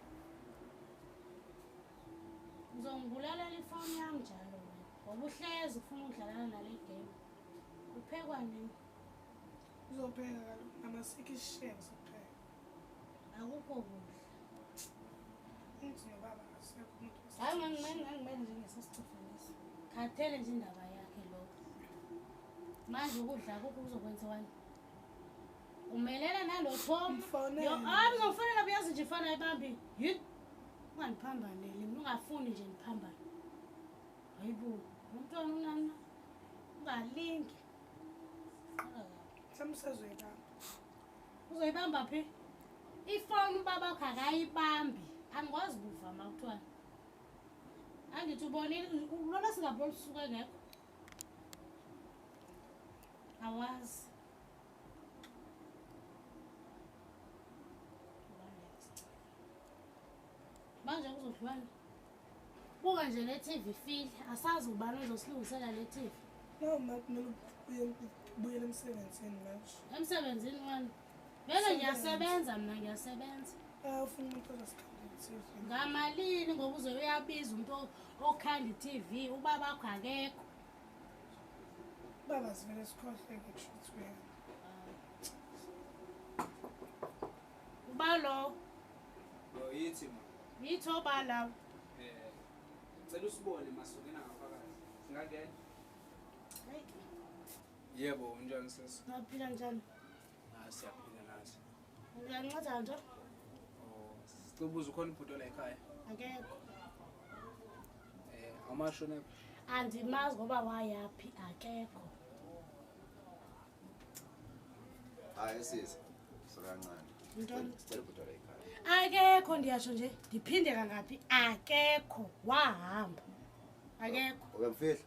Ngizongibulalela ifoni yami njalo wena. Ngoba uhlezi ufuna ukudlalana nale game. Uphekwa nini? Uzopheka kaloku namasiki share sopheka. akukho kuhle. Uthi nobaba asekho umuntu. Hayi ngangimele njengesisicefanisi. Khathele nje indaba yakhe lokho. Manje ukudla akukho kuzokwenziwani. Umelela nalo Tom. Yo uzofonela buyazi nje fana ebambi. Yini? Ungandiphambaneli, ungafuni nje niphambane. Hayibo, umntwana unana. Ungalingi. Samsezoyibamba. Uzoyibamba phi? Ifoni ubaba wakhe akayibambi. Angikwazi buva makuthiwa. Angithi ubonile lona singabona usuka ngekho. Awazi. Manje kuzodlwana. Buka nje le TV feel, asazi ubani ozosilungisela le TV. No ma kumele ubuyele emsebenzini manje. Emsebenzini wani? Vele ngiyasebenza mina ngiyasebenza. Ufuna umuntu ozosikhangela TV. Ngamalini ngoba uzoyabiza umuntu okhanda iTV, ubaba wakho akekho. Baba sivele sikhohleke kushuthi wena. Ubalo. Yo yithi ma. Yithi obala. Cela usibone masukena ngaphakathi. Singangena. Yebo, unjani sisi? Naphila njani? Siyaphila nathi. Uyanginceda nje? Sicubuza ukhona ibhudo la ekhaya. Akekho. Amasho ne Andimazi ngoba wayaphi akekho. Hayi sisi. Sokancane. Ntoni? Sicela ibhudo la ekhaya. Akekho ndiyasho nje ndiphinde kangaphi akekho wahamba. Akekho. Uyamfihla?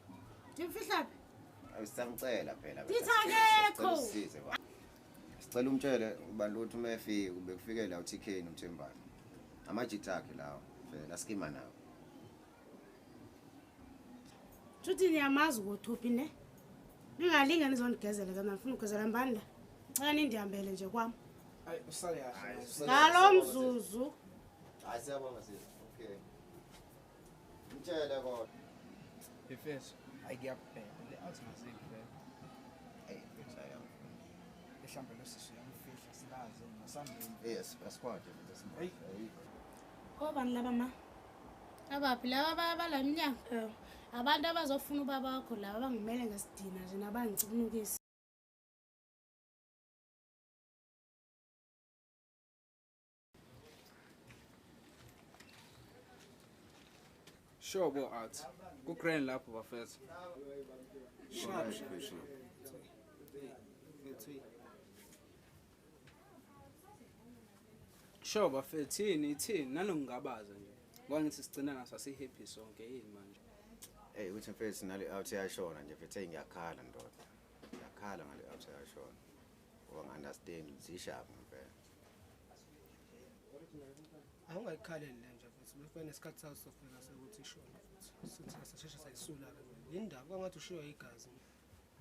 Ndimfihla phi? Ayisamcela phela. Ndithi akekho. Sisize ba. Sicela umtshele ubani ukuthi uma efika ube kufike la uTK noMthembane. Amajita akhe lawo phela skima nawo. Futhi niyamazi ukuthi ne? Ningalinga nizondigezela kana ngifuna ukugezela mbani la? Cha nindihambele nje kwami. Hayi usale kahle. Ngalo mzuzu. Hayi siyabonga sisi. Okay. Mtshele kodwa. Ifeso ayikuyabheka le athi ngaziphi phela. Ngishaya. Mhlawumbe lo sisi uyamfihla silazi nasambeni. Yes, asikwade Hey. Obani laba ma? Abaphi laba bala minyango? Abantu abazofuna ubaba wakho laba bangimele ngesidina nje nabangicunukisa. Sure bo art. Ku grand lapho bafethu. Sharp. Sure bafethu thini nanokungabaza nje. Ngoba ngithi sigcina ngasasi happy sonke yini manje. Hey uthi mfethu nale out yashona nje mfethu ngiyakhala ndoda. Ngiyakhala ngale out yashona. Ngoba understand zishap ngempela. Awungayikhaleli nje mfethu befike nesikhathi sawo sofika sekuthi ishona futhi sithi asashesha sayisula ke indaba kwangathi ushiwa igazi.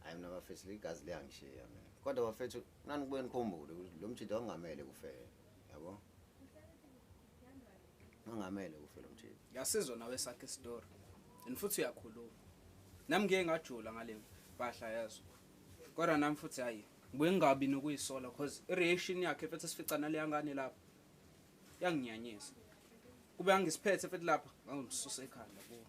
Hayi mina bafethu ligazi liyangishiya mina. Kodwa bafethu nani kubuye nikhumbule ukuthi lo mjida ongamele kufele. Yabo? Ongamele kufele lo mjida. Yasizwa nawe sakhe story. And futhi uyakhuluma. Nami ngeke ngajula ngale mpahla yazo. Kodwa nami futhi hayi ngibuye ngingabi nokuyisola because i-reaction yakhe futhi sificana le yangane lapha. Yanginyanyisa. Kube angisiphethe futhi lapha ngangimsusa ekhanda kuwo.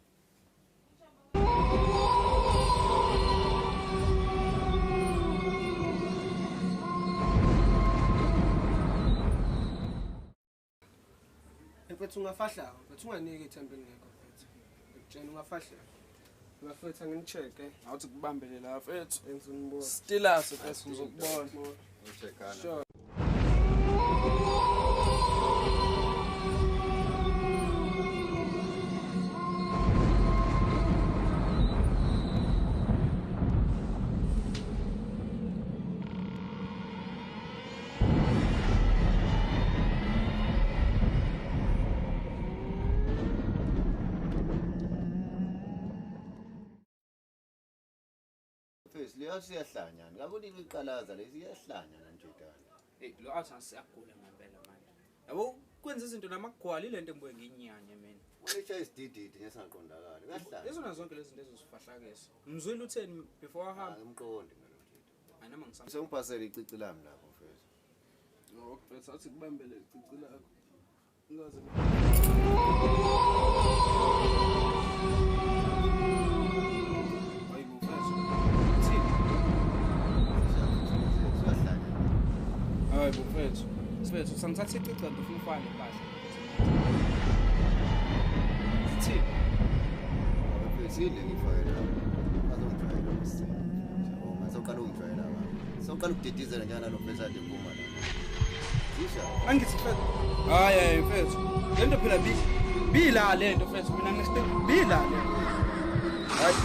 Mfethu ungafahla, mfethu unganike ithemba engekho mfethu. Ngikutshela ungafahla. Bafethu anginicheke. Awuthi kubambele la mfethu. Engizonibona. Still us bese ngizokubona. Ucheckana. Sure. Mfethu liyasiyahlanyana. Ngakuni iqalaza lezi iyahlanyana njodana. Hey lo athi asiyagula ngempela manje. Yabo kwenza izinto namagwala ilento engibuye ngiyinyanye mina. Wayesha isidididi ngesaqondakala. Kahlala. Izona zonke lezi zinto ezosifahlakisa. Mzwile utheni before ahamba? Ngimqondi mina lo njida. Ayinama ngisam. Sengiphasela icici lami lapho mfethu. Ngokubhetha athi kubambele icici lakho. Ungaze Hayi mfethu. Hayi mfethu. Sifethu sangithatha icici ngifuna ufane kahle. Thi. Besile ngifayela. Azongijwayela mse. Ngizocala ungijwayela la. Soqala ukudidizela njalo nofethu ade phuma la. Zisha. Angithi mfethu. Hayi mfethu. Lento phela bila lento mfethu mina ngisho bila le. Hayi.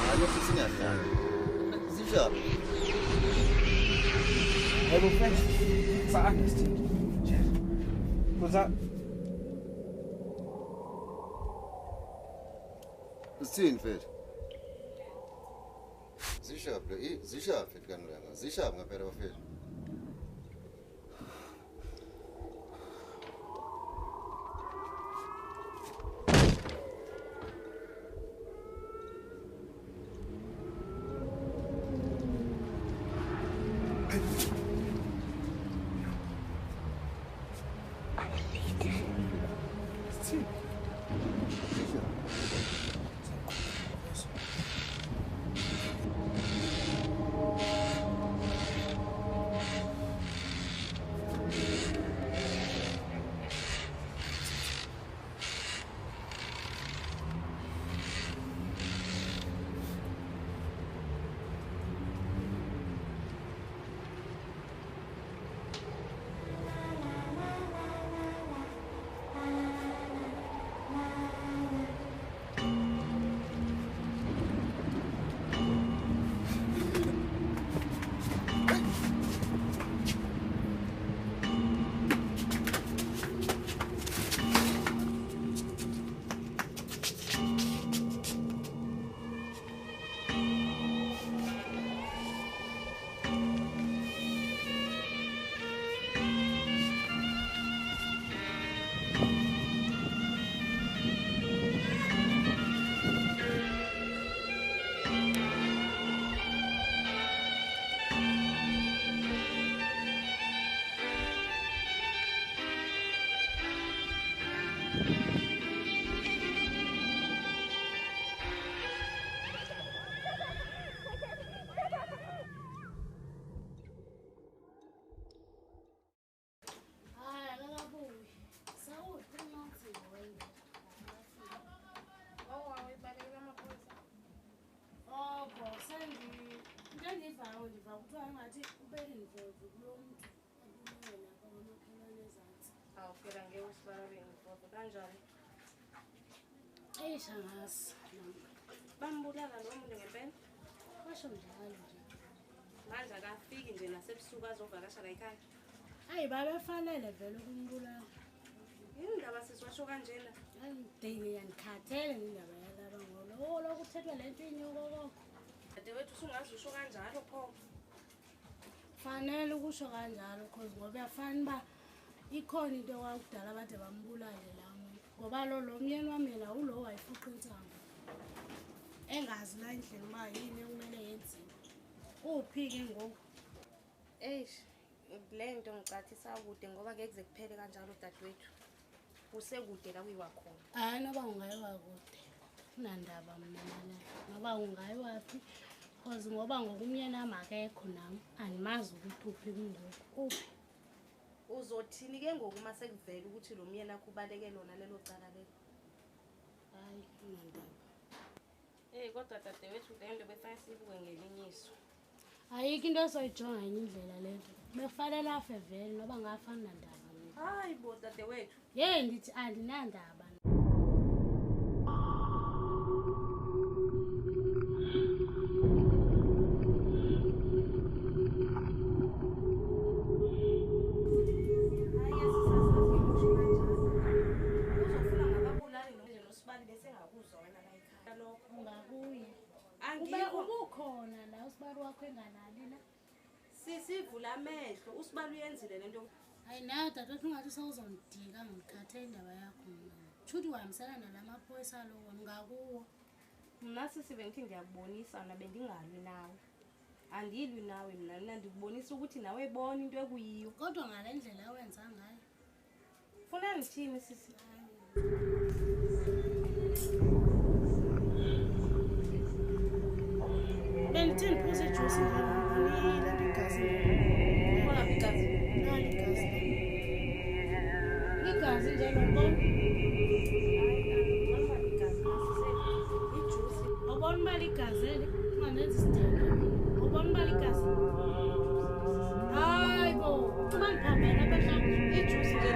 Hayi singahlala. Zisha. Hayi mfethu. Sa understand. Kuza Sithini mfethu? Zisha mfethu kanilanga. Zisha ngaphela bafethu. Awuphela ngeke usibarabe ngifoto kanjani? Shangazi. Bambulala lo muntu ngempela? Basho njalo nje. Manje akafiki nje nasebusuku azovakasha la ekhaya. Hayi babefanele vele ukumbulala. Yini indaba siswasho kanjena? Ayidingi yanikhathele indaba yalaba ngolo lokuthethwa lento inyoko kokho. Ade wethu usungazi usho kanjalo pho. Fanele ukusho kanjalo because ngoba yafana ba ikhona into wakudala bade bambulale la muntu. Ngoba lo myeni wami yena ulo wayifuqa intsango. Engazi la indlela uma yini ekumele yenziwe. Uphike ngoku. Lento ngicathisa kude ngoba ngeke kuze kuphele kanjalo dadewethu. Usekude la kuyiwa khona. Hayi noba ungayiwa kude. Kunandaba mina nale. Ngoba ungayiwaphi? Because ngoba ngokumyeni nami akekho nami animazi ukuthi uphi kungoku. Uphi? Uzothini ke ngoku uma sekuvela ukuthi lo myeni akho ubaleke lona lelo cala lelo? Hayi kunandaba. Kodwa dadewethu lento befana sibuke ngelinyiso. Ayikho into esoyijonga enye indlela lento. Befanele afe vele noba ngafana nandaba mina. Hayi bo dadewethu. Ndithi andinandaba. Ubukhona la usibari wakho enganali la. Sivula amehlo usibali uyenzile lento. Hayi na dadewethu ungathi usawuzondika ngikhathe indaba yakho mina. Chuthi wahambisana nalamaphoyisa lo ngakuwo. Mina sisibe ngithi ngiyakubonisa na bendingalwi nawe. andilwi nawe mina ndikubonisa ukuthi nawe ebona into ekuyiyo kodwa ngale ndlela awenza ngayo funa ndithini sisi bendithini phose ijuice ngale igazi khona igazi igazi nje ngibona ubona uba ligazele unganenzi isidingo ubona uba ligazi hayi bo uma ndiphambela abahlangu ijuice nje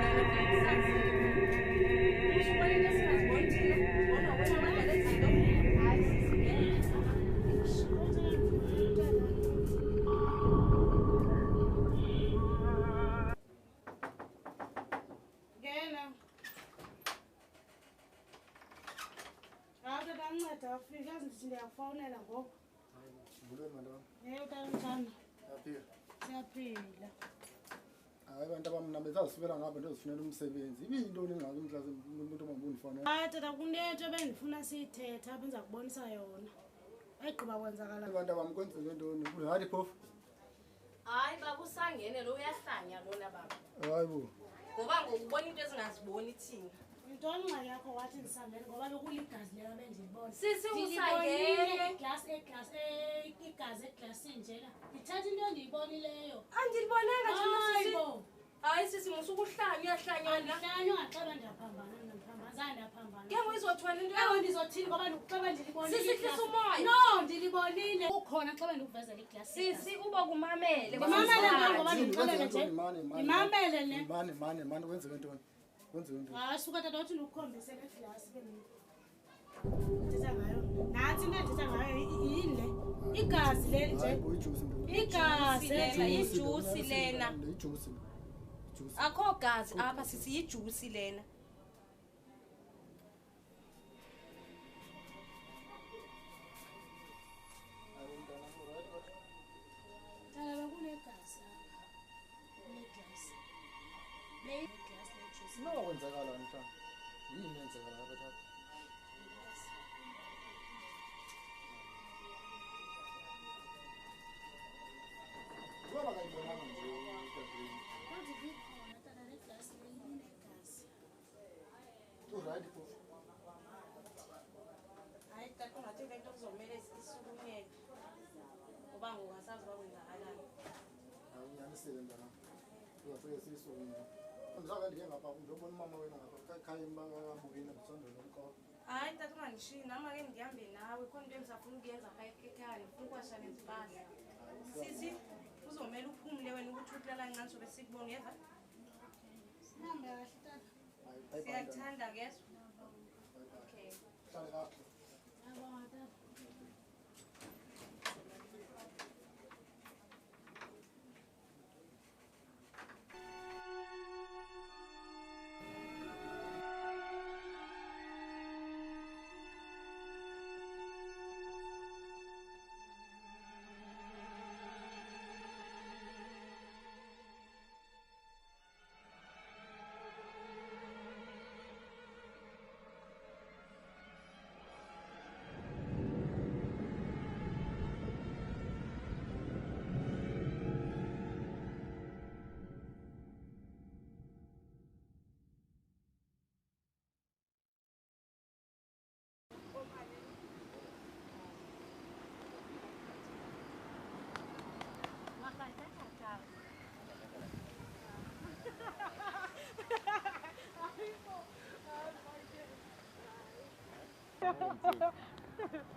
usubona into esingaziboni thina bona wena ngale zinto hayi ngena hayi tatanceda afika azindithi ndiyakufowunela ngoku Mbulweni madam. utanjani Yaphila. siyaphila Hayi abantu abamna bezazifela ngapha ndozifunela umsebenzi. Ibiyintoni ingxaki umhlazi umuntu omabundifonela. hayi tata kunento ebendifuna siyithetha apha enza kubonisa yona ayigqiba kwenzakala Abantu abamkwenzele ntoni? Hayi phofu. hayi baba usangene lo uyahlanya lona baba Hayi bo. ngoba ngokubona into ezingaziboni thina yintoni ingxaki yakho wathi ndisangene ngoba bekuligazi lelo bendilibona Sisi, usangene. igazi eglasini njena ndithatha into endiyibonileyo andilibonanga thina Hayi sisi bo. hayi sisi musukuhlanya uyahlanyana andihlanywa ngaxeba ndiyaphambana zange ndiyaphambana ke ngoyizothwala into ewe ndizothini ngoba ndikuxeba ndilibonile Sisihlisa umoya. no ndilibonile ukhona xeba ndikuvezela iglasi sisi uba kumamele ndimamele ngoba ndikuxelele nje ndimamele ne Mani wenzeke ntoni? Wenzeke ntoni? hayi suka tata wathi ndikukhombise le glasi ke ndithetha ngayo nantsi into endithetha ngayo yini le igazi leli nje Hayi bo ijuice ntoni? igazi lena ijuice lena Ijuice. akho gazi apha sisi yijuice lena tata bekunegazi kuneglasi leglasi lejuice No wenzakala mntana. Yini yenzakala lapha tata? Ngoba kayibonanga nje uTathini. kodwa ibikhona tata leglasi leyinegazi Uright phofu. hayi tata ungathi le nto kuzomele isukumele ngoba ngokasazi uba kwenzakalani Awunyanisile mntana. Uzafike siyisukume. Andizange ndike ngapha ndiyobona umama wena ngapha ekhaya bakabuyile ndisondele umkoko. hayi tata ungandishiyi nama ke ndihambe nawe khona into endisafuna ukuyenza pha ekhaya ndifuna ukwashana nezipahla sisi kuzomele uphumle wena ukuthi ukulala ncane sobe sikubona uyeva sihambe kahle tata siyakuthanda ke okay Hlale kahle. yabonga tata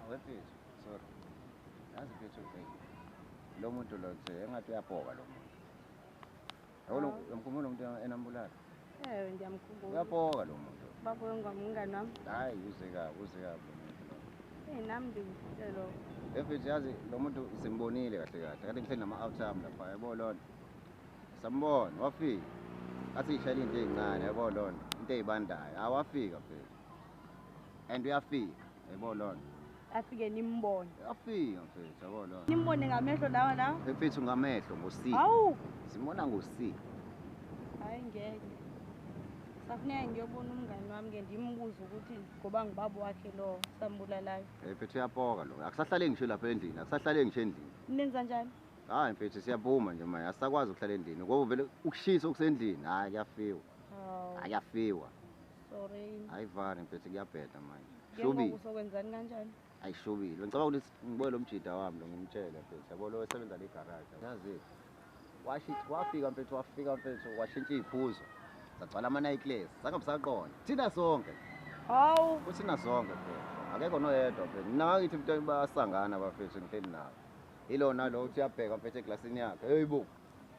Awefethu, sorry. Yazi mfethu lo muntu lo nje engathi uyapoka lo muntu. Yabona umkhumbulo umuntu enambulala. Ndiyamkhumbula Uyapoka lo muntu. baba ngomngani wami Hayi uzeka lo muntu lo. nami ndimfile lo Efethu yazi lo muntu simbonile kahle kahle. Kade ngihleli nama-outcome lapha yabo lona. Sambona wafika. Athi ishayela into ezincane yabo lona. Into ezibandayo. Awafika mfethu. And uyafika yabo lona. afike nimbone Uyafika mfethu yabo lona. nimbone ngamehlo lawa lawa Mfethu ngamehlo ngosi. Hawu. Simona ngosi. hayi ngeke Safuneka ngiyobona umngani wami ke ndimbuze ukuthi ngoba ngibaba wakhe lo sambulalayo. Mfethu uyapoka lo. Akusahlale ngisho lapha endlini, akusahlale ngisho endlini. Nenza njani? Hayi mfethu siyaphuma nje manje, asisakwazi ukuhlala endlini. Ngoba vele ukushisa okusendlini, hayi kuyafiwa. Hayi kuyafiwa. Sorry. Ayivani mfethu kuyabheda manje. Shobile. Uzokwenzani kanjani? Ayishobile. Ngicabanga ukuthi ngibuye lo mjida wami lo ngimtshele mfethu. Yabo lo osebenza le garage. Yazi. Wafika mfethu washintsha iziphuzo. Sagcwala ama-night class. Sangabisaqona. Thina sonke. Hawu. Kuthina sonke mfethu. Akekho noyedwa mfethu. Mina ngakithi mfethu bayasangana bafethu ngihleli nabo. Yilo nalo uthi uyabheka mfethu eglasini yakhe. Hey bo.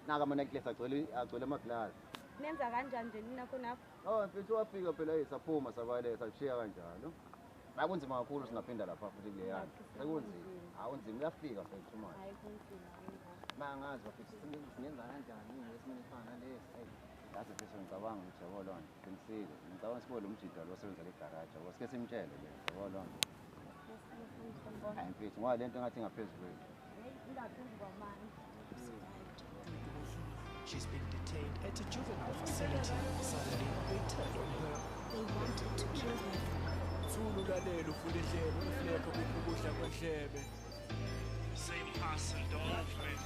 Naka ama-night class agcwele ama-glass. Nenza kanjani nje nina khonapho? Oh mfethu wafika phela saphuma sabaleka sashiya kanjalo. Akunzima kakhulu singaphinda lapha futhi kule yana. Sekunzima. Awunzima uyafika mfethu manje. Hayi kunzima. Mangazi bafethu singenza kanjani ngesimini fana lesi. Yazi mfethu ngicabanga ukuthi yabo lona. Qinisile. Ngicabanga sibo lo mjida lo osebenza le garage. Yabo sike simtshele le. Yabo lona. Hayi mfethu ngoba lento ngathi ngaphezulu kwethu. Ingaphezu kwamanje. She's been detained at a juvenile facility. Suddenly, they turned on her. They wanted to kill her. Zulu lalelo futhi ihlelo ifleka ukudla kwehlebe. Same person, the movement.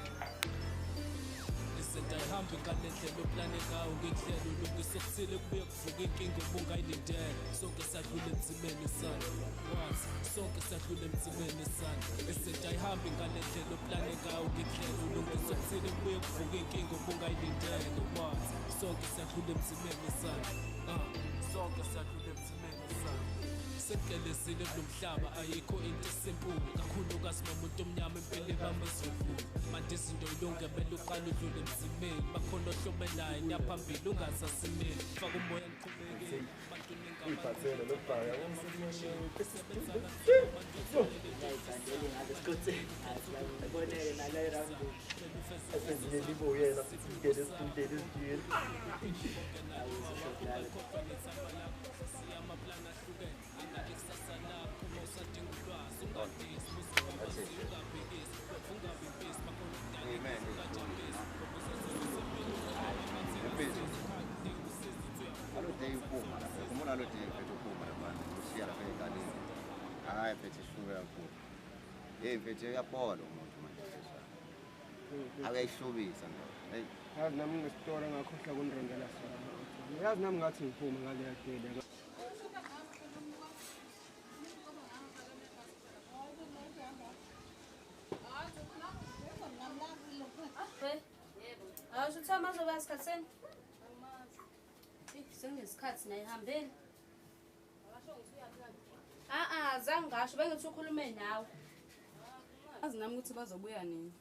Izinto ayihambi ngale ndlela oplaneka ngekuhlela ulungise kuthile kubuye kuvuka inkinga obungayilindele sonke sadlula emzimeni sana wazi sonke sadlula emzimeni sana izinto ayihambi ngale ndlela oplaneka ngekuhlela ulungise kuthile kubuye kuvuka inkinga obungayilindele wazi sonke sadlula emzimeni sana sonke sadlula emzimeni sana sekelezile kulomhlaba ayikho into esimple kakhulukazi nomuntu omnyama empeleni bamezulu manje izinto yilonke bele uqala udlule emzimeni bakhona ohlobelayo nyaphambili ungasasimeni faka umoya niqhubekeni abantu uyiphathele lokubhaka yabona Boneke nalayo round esenzile libuyela singene esitudeni esijini Hayi mfethu ishuka kakhulu. Hey mfethu uyaphola umuntu manje. Awuyayishubisa nje. Hey, yazi nami ngesitory ngakhohlwa kunirondela sona. Yazi nami ngathi ngiphuma ngale yakhe. Awusho ukuthi amazoba esikhathini? Sengesikhathi nayihambeni. Zange ngasho bengithi ukhulume nawe. Azi nami ukuthi bazobuya nini.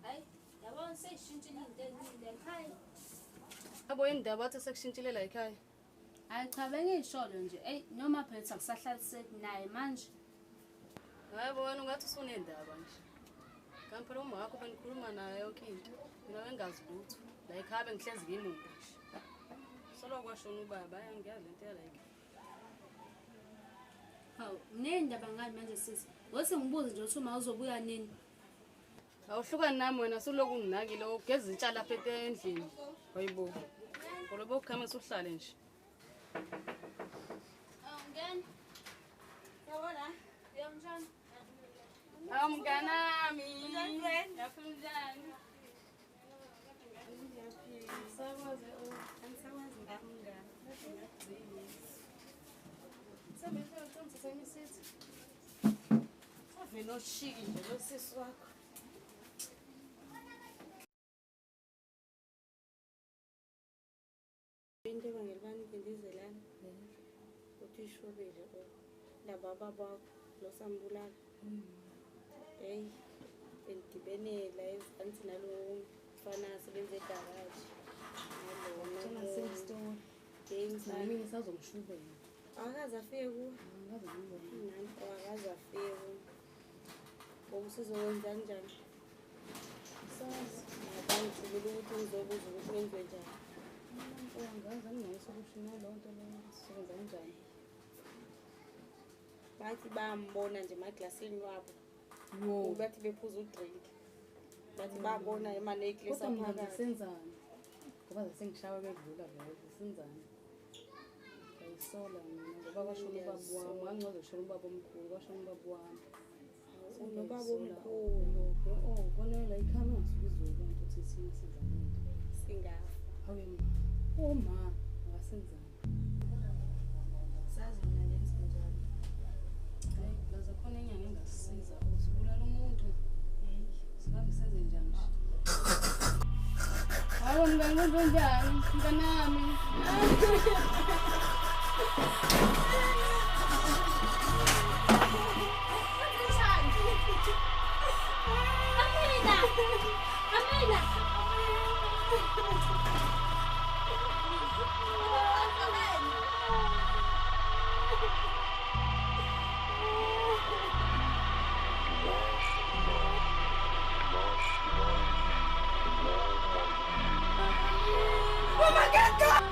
Hayi, yabona seyishintshile into eziningi ekhaya. Yabo indaba bathi sekushintshile la ekhaya. Hayi cha bengisholo nje. Noma phethe akusahlaliseki naye manje. Hayibo wena ungathi usunendaba nje. Kanti phela uma wakho benikhuluma naye yonke into. Mina bengazi lutho. La ekhaya bengihlezi ngimuntu nje. Solo kwashona ubaba ayangiyazi into yala ekhaya. Hawu, nendaba ngani manje sisi? Wose ngibuze nje ukuthi uma uzobuya nini? Awuhlukani nami wena suloku unginakile ugeza intsha lapha endlini. Hayibo. Ngolobo ukukhama usuhlale nje. Ngene. Yabona? Yamjani? Mnganami. Yafuna njani? Sakwazi angisakwazi ngafuna. Sebenzisa uqinisa semisithi. Avela oshiki nje lo sisi wakho. Into bangelibani bendizelana. Uthi ishobile laba baba lo sambulala. Hey, bengidibene la ezansi nalo mfana asebenza egarage. Nalona sengistory. Games nami ngisazomshubela. Akaze afike ku. Ngaze ngibone. Nami akaze afike ku. Ubusizokwenza kanjani? Sazi. Ngicela ukuthi ngizobuza ukuthi kwenziwe njani. Angazi anginayo solution yalo nto leyo sisebenza kanjani. Bathi bambona nje emaglasini wabo. Bathi bephuza udrink. Bathi babona ema-necklace Kodwa mina aphakathi. ngisenzani? Ngoba sengishawa bedlula vele senzani? ngiyayisola mina ngoba kwashona ubaba wami angcoze shona ubaba omkhulu kwashona ubaba wami unobaba omkhulu khona la ikhama ngisizwe abantu ukuthi thina senzani singafa hawe ma akasenzani sazi mina nje sinjalo hayi ngaze khona inyanga engasisiza usibulala umuntu singabe senze njani hawo ngibanga njani mntanami Amina! Oh my God!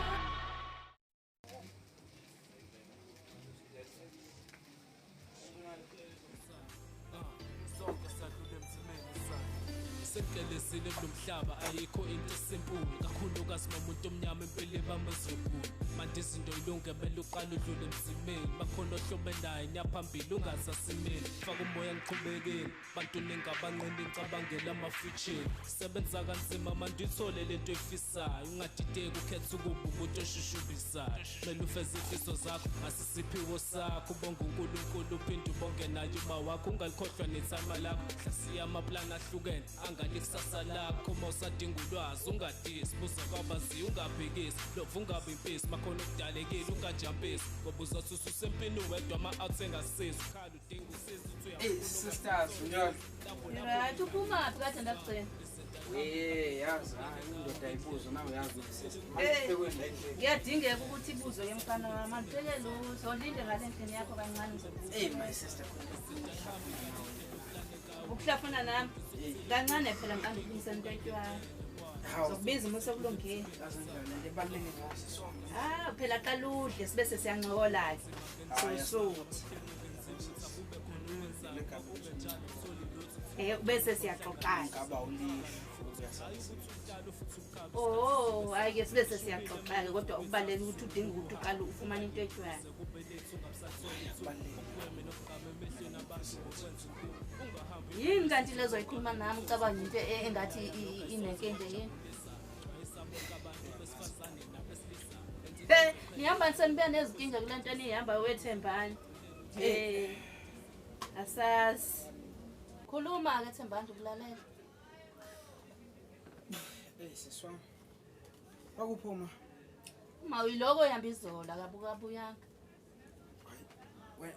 senkelezile kulomhlaba ayikho into esimpulu kakhulukazi nomuntu omnyama empilo bamazobulu manje izinto ilunge bele uqala udlule emzimeni bakhona ohlobelayo niyaphambili ungazasimeli faka umoya ngiqhubekeni bantu ningabanqeni nicabangela ama-future sebenza kanzima manje ithole lento efisayo ungadideki ukhetha ukuba umuntu oshushubisayo kumele ufeze ifiso zakho ngasisiphiwo sakho ubonge unkulunkulu uphinde ubonge nayo uba wakho ungalikhohlwa nethama lakho hlasiya amaplani ahlukene likusasa lakho uma usadinga ulwazi ungadisi buza kwabaziyo ungabhekisi lovu ungabi impisi makhona okudalekile ungajampisi ngoba uzothi ususempini wedwa ama-out engasizi ukhala udinga usizi sisters njalo right uphumaphi kade ndakugcina yazi indoda ibuzo nawe yazi ngiyadingeka ukuthi ibuzo yemfana wami andibeke lutho linde ngale ndlini yakho kancane ngizobuza my sister ukuhlafuna nami kancane phela ngiqanda ukulungisa into etyiwayo zokubiza uma sekulungile phela qala udle sibe sesiyancokola-ke sosuthi bese siyaxoxana hhayi-ke sibe sesiyaxoxa-ke kodwa ukubaluleka ukuthi udinga ukuthi uqale ufumane into etyiwayo yini kanti lezo yikhuluma nami ucabanga into engathi inenkenje yini nihamba nisenibuya nezinkinga kule nto enihamba wethembani asazi khuluma-ke Thembani ndikulalela siswami wakuphuma uma uyiloko ohamba izola kabukabuyanga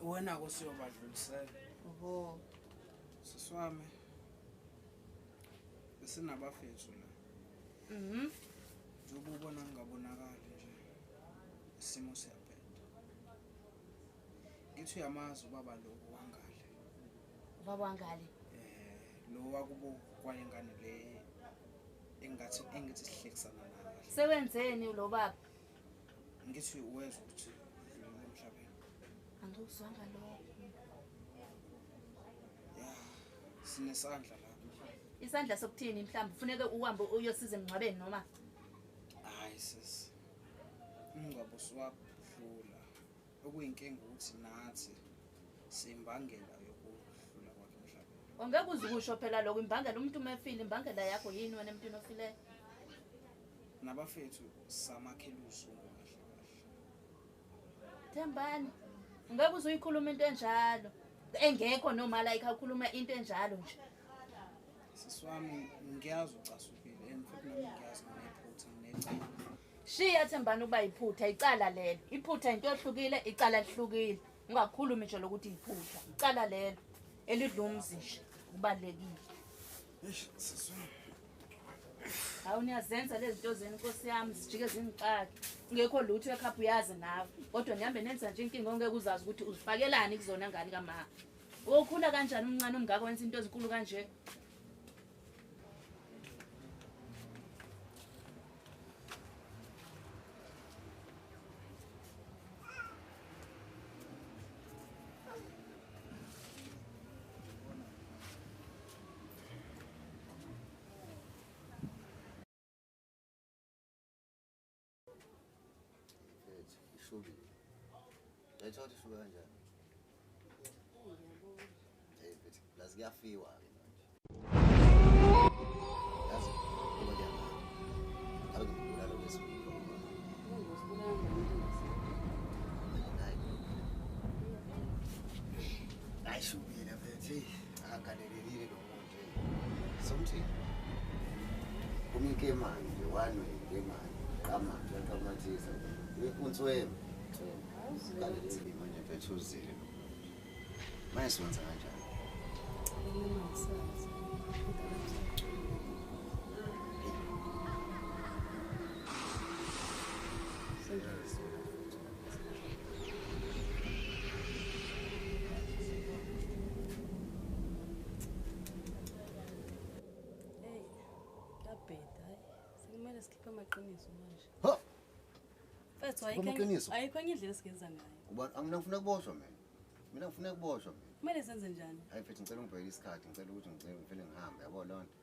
wena kusiyobadlulisela oho siswami besinabafethu la njengoba ubona ngingabonakali nje isimo siyabheda ngithi uyamazi ubaba lo wangale ubaba wangale lo wakubo kwayengane le engithi sihlekisana nayo sewenzeni lo baba ngithi uweza ukuthi udlulele emhlabeni angikuzwanga lokho sinesandla lapho isandla sokuthini mhlawumbe kufuneka uhambe uyosiza emngcwabeni noma hayi sis umngcwabo usuwadlula okuyinkinga ukuthi nathi simbangela yokuhlula kwakhe emhlabeni ongeke uze ukusho phela lokho imbangela umuntu uma efile imbangela yakho yini wena emntwini ofileyo nabafethu samakhela uzungu kahle kahle Thembani ungeke uze uyikhuluma into enjalo engekho noma la ikhakhuluma into enjalo nje siswami ngiyazi ucasukile and futhi nami ngiyazi nginephutha nginecala shiya Thembani ukuba iphutha icala lelo iphutha into ehlukile icala lihlukile ungakhulumi nje lokuthi iphutha icala lelo elidla umzi nje kubalekile siswami hawu niyazenza lezi zinto zenu Nkosi yami zijike zingixaki ngekho lutho ekhapha uyazi nawe kodwa nihambe nenza nje inkinga ongeke uzazi ukuthi uzifakelani kuzona ngani kama ukhula kanjani umncane umngaka wenza into ezinkulu kanje ishubile Uyayithola ishuka kanjani? Hey mfethu, lazi kuyafiwa ke manje. Yazi ngoba kuyamanga. Ngabe ngibulala lesibili. Ayishubile mfethu, akagalelelile lo muntu. Somthini. Kumike manje nje wanwe ngemali. Qama nje qamathisa. Untsweme. Galelelile manje mfethu uzile. Manje siwenza kanjani? Sekumele sikhiphe amaqiniso manje. Ha. Mfethu ayikho enye indlela esingenza ngayo. Ubani angifuna ukuboshwa mina. Mina ngifuna ukuboshwa mina. Kumele senze njani? Hayi mfethu ngicela ungibheke isikhathi, ngicela ukuthi ngivele ngihambe yabo lonto.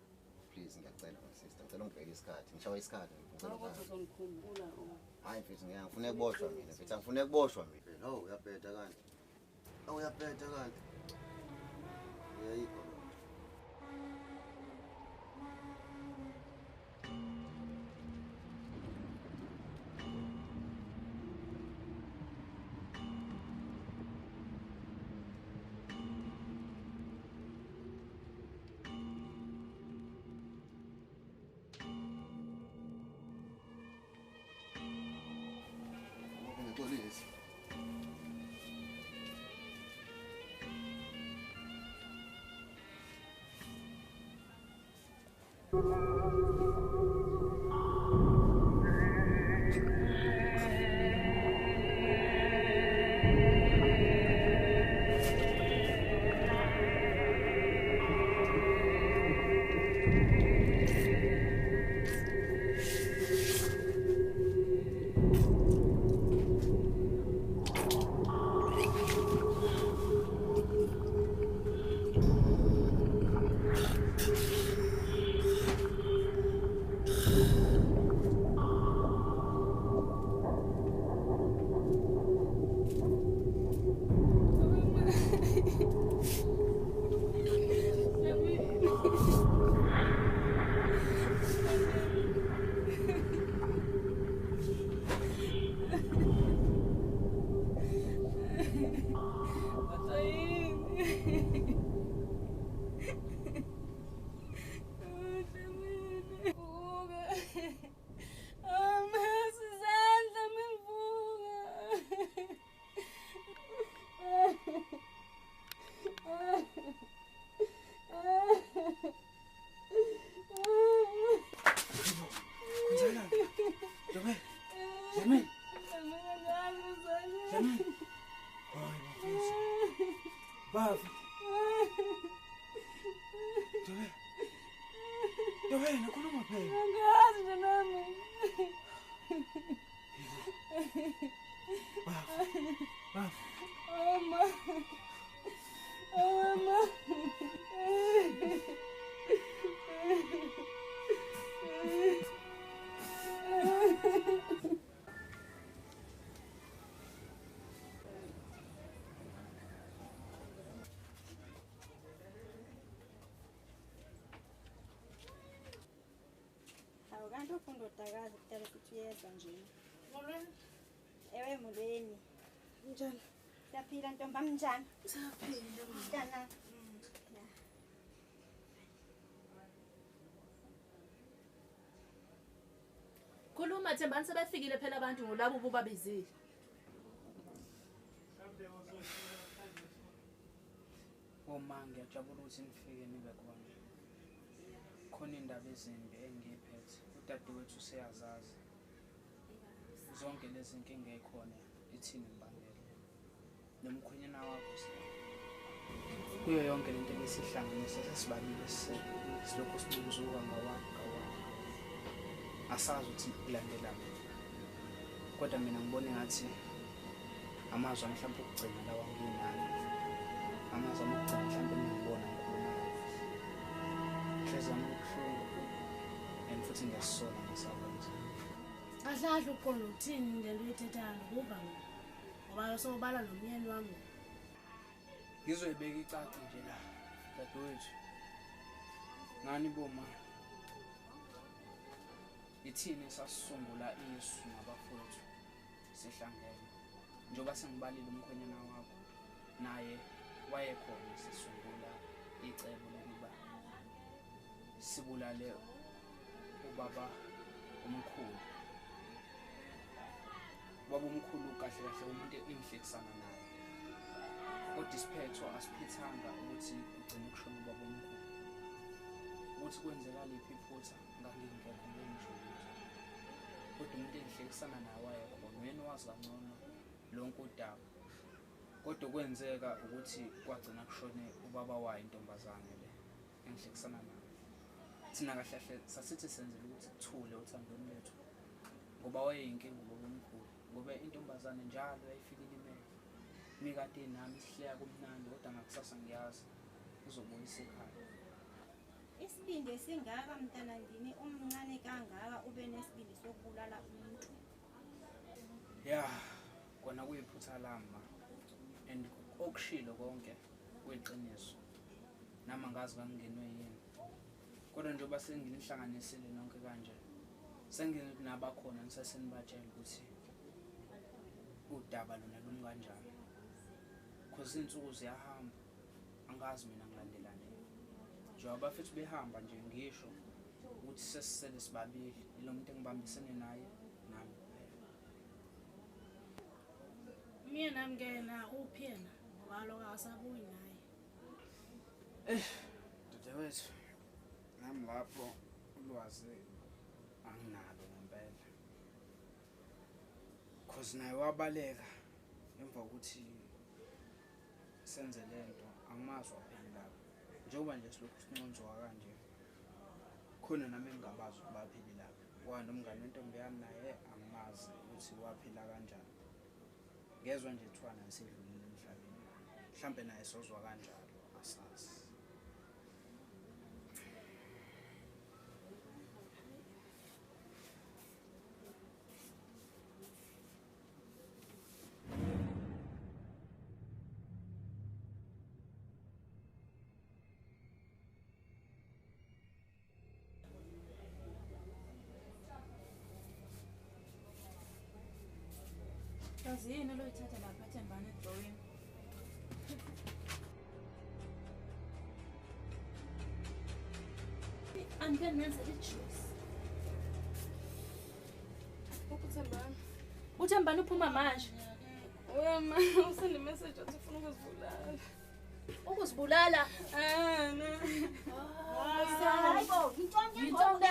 Please ngiyacela sister, ngicela ungibheke isikhathi. Ngishawa isikhathi ngicela. Kodwa uzongikhumbula Hayi mfethu ngiyafuna ukuboshwa mina. Mfethu angifuna ukuboshwa mina. No, uyabheda kanti. Uyabheda kanti. Uyayikho. Kanti ufunda udakazi kutela ukuthi uyeza nje. Molweni. Ewe molweni. Njani? Siyaphila ntombami njani? Siyaphila mntana. Khuluma Thembani sebefikile phela abantu ngolabo ubabizile. Oma ngiyajabula ukuthi nifike nibe khona. Khona indaba ezimbi engiphethe. Udadewethu useyazazi. Zonke lezi inkinga ekhona ithini imbangela. Nomkhwenyana wakho kuyo yonke lento lesihlanganisa sesibabili silokho sibuzuka ngawani. Asazi ukuthi kulandelana. Kodwa mina ngibona ngathi amazwi mhlawumbe ukugcina lawa nginani. Amazwi ukugcina mhlawumbe ngibona ngikhuluma. Hleza ngokuhlungu and futhi ngiyasola ngisakwenza. Ahlahle uqondo uthini lento uyithethayo ngoba ngoba sobala nomyeni wami. Ngizoyibeka icaci nje la dadewethu. Ngani boma ithini sasisungula isu nabafowethu sihlangene njengoba sengibalile umkhwenyana wakho naye wayekhona sisungula icebo lokuba sibulale ubaba omkhulu. Baba omkhulu kahle kahle umuntu engihlekisana naye. Kodwa isiphetho asiphithanga ukuthi ugcine kushona ubaba omkhulu. Ukuthi kwenzeka liphi iphutha ngangingekho ngisho lutho. Kodwa umuntu engihlekisana naye wayekhona wena wazi kangcono lonke udaba. Kodwa kwenzeka ukuthi kwagcina kushone ubaba wayo intombazane le engihlekisana naye. Thina kahle kahle sasithi senzele ukuthi kuthule uthandweni lethu ngoba wayeyinkinga ubaba omkhulu ngoba intombazane njalo yayifikile imele mikade nami sihleka kumnandi kodwa ngakusasa ngiyazi uzobuyisa ekhaya. Isibindi esingaka mntanandini umncane kangaka ube nesibindi sokubulala umuntu. Ya, kona kuyiphutha lami and okushilo konke kweqiniso. Nama ngazi kangingenwe yini. Kodwa njengoba senginihlanganisile nonke kanje sengingabakhona ngisasenibatshela ukuthi udaba lona lumi kanjani. Because insuku ziyahamba angazi mina ngilandelane. Njengoba futhi behamba nje ngisho ukuthi sesisele sibabili lo muntu engibambisene naye nami kuphela. Mina ngena uphena ngalo kasabuyi naye. Dadewethu nami lapho ulwazi anginalo ngempela. Because naye wabaleka emva kokuthi senze lento angimazi waphela lapho. Njengoba nje silokhu sinconzwa kanje khona nami engingabazi ukuba bapheli lapho. Wanomngane wentombi yami naye angimazi ukuthi waphila kanjani. Ngezwe nje kuthiwa naye sedlulile emhlabeni. Mhlambe naye sozwa kanjalo asazi. Kazi yini loyithatha lapha Thembani edrawini? Angeke nenze ijuice. Ukuthembani. Uthembani uphuma manje. Wema usende message athi ufuna ukuzibulala. Ukuzibulala? Ne. Hayibo, ngitshonke.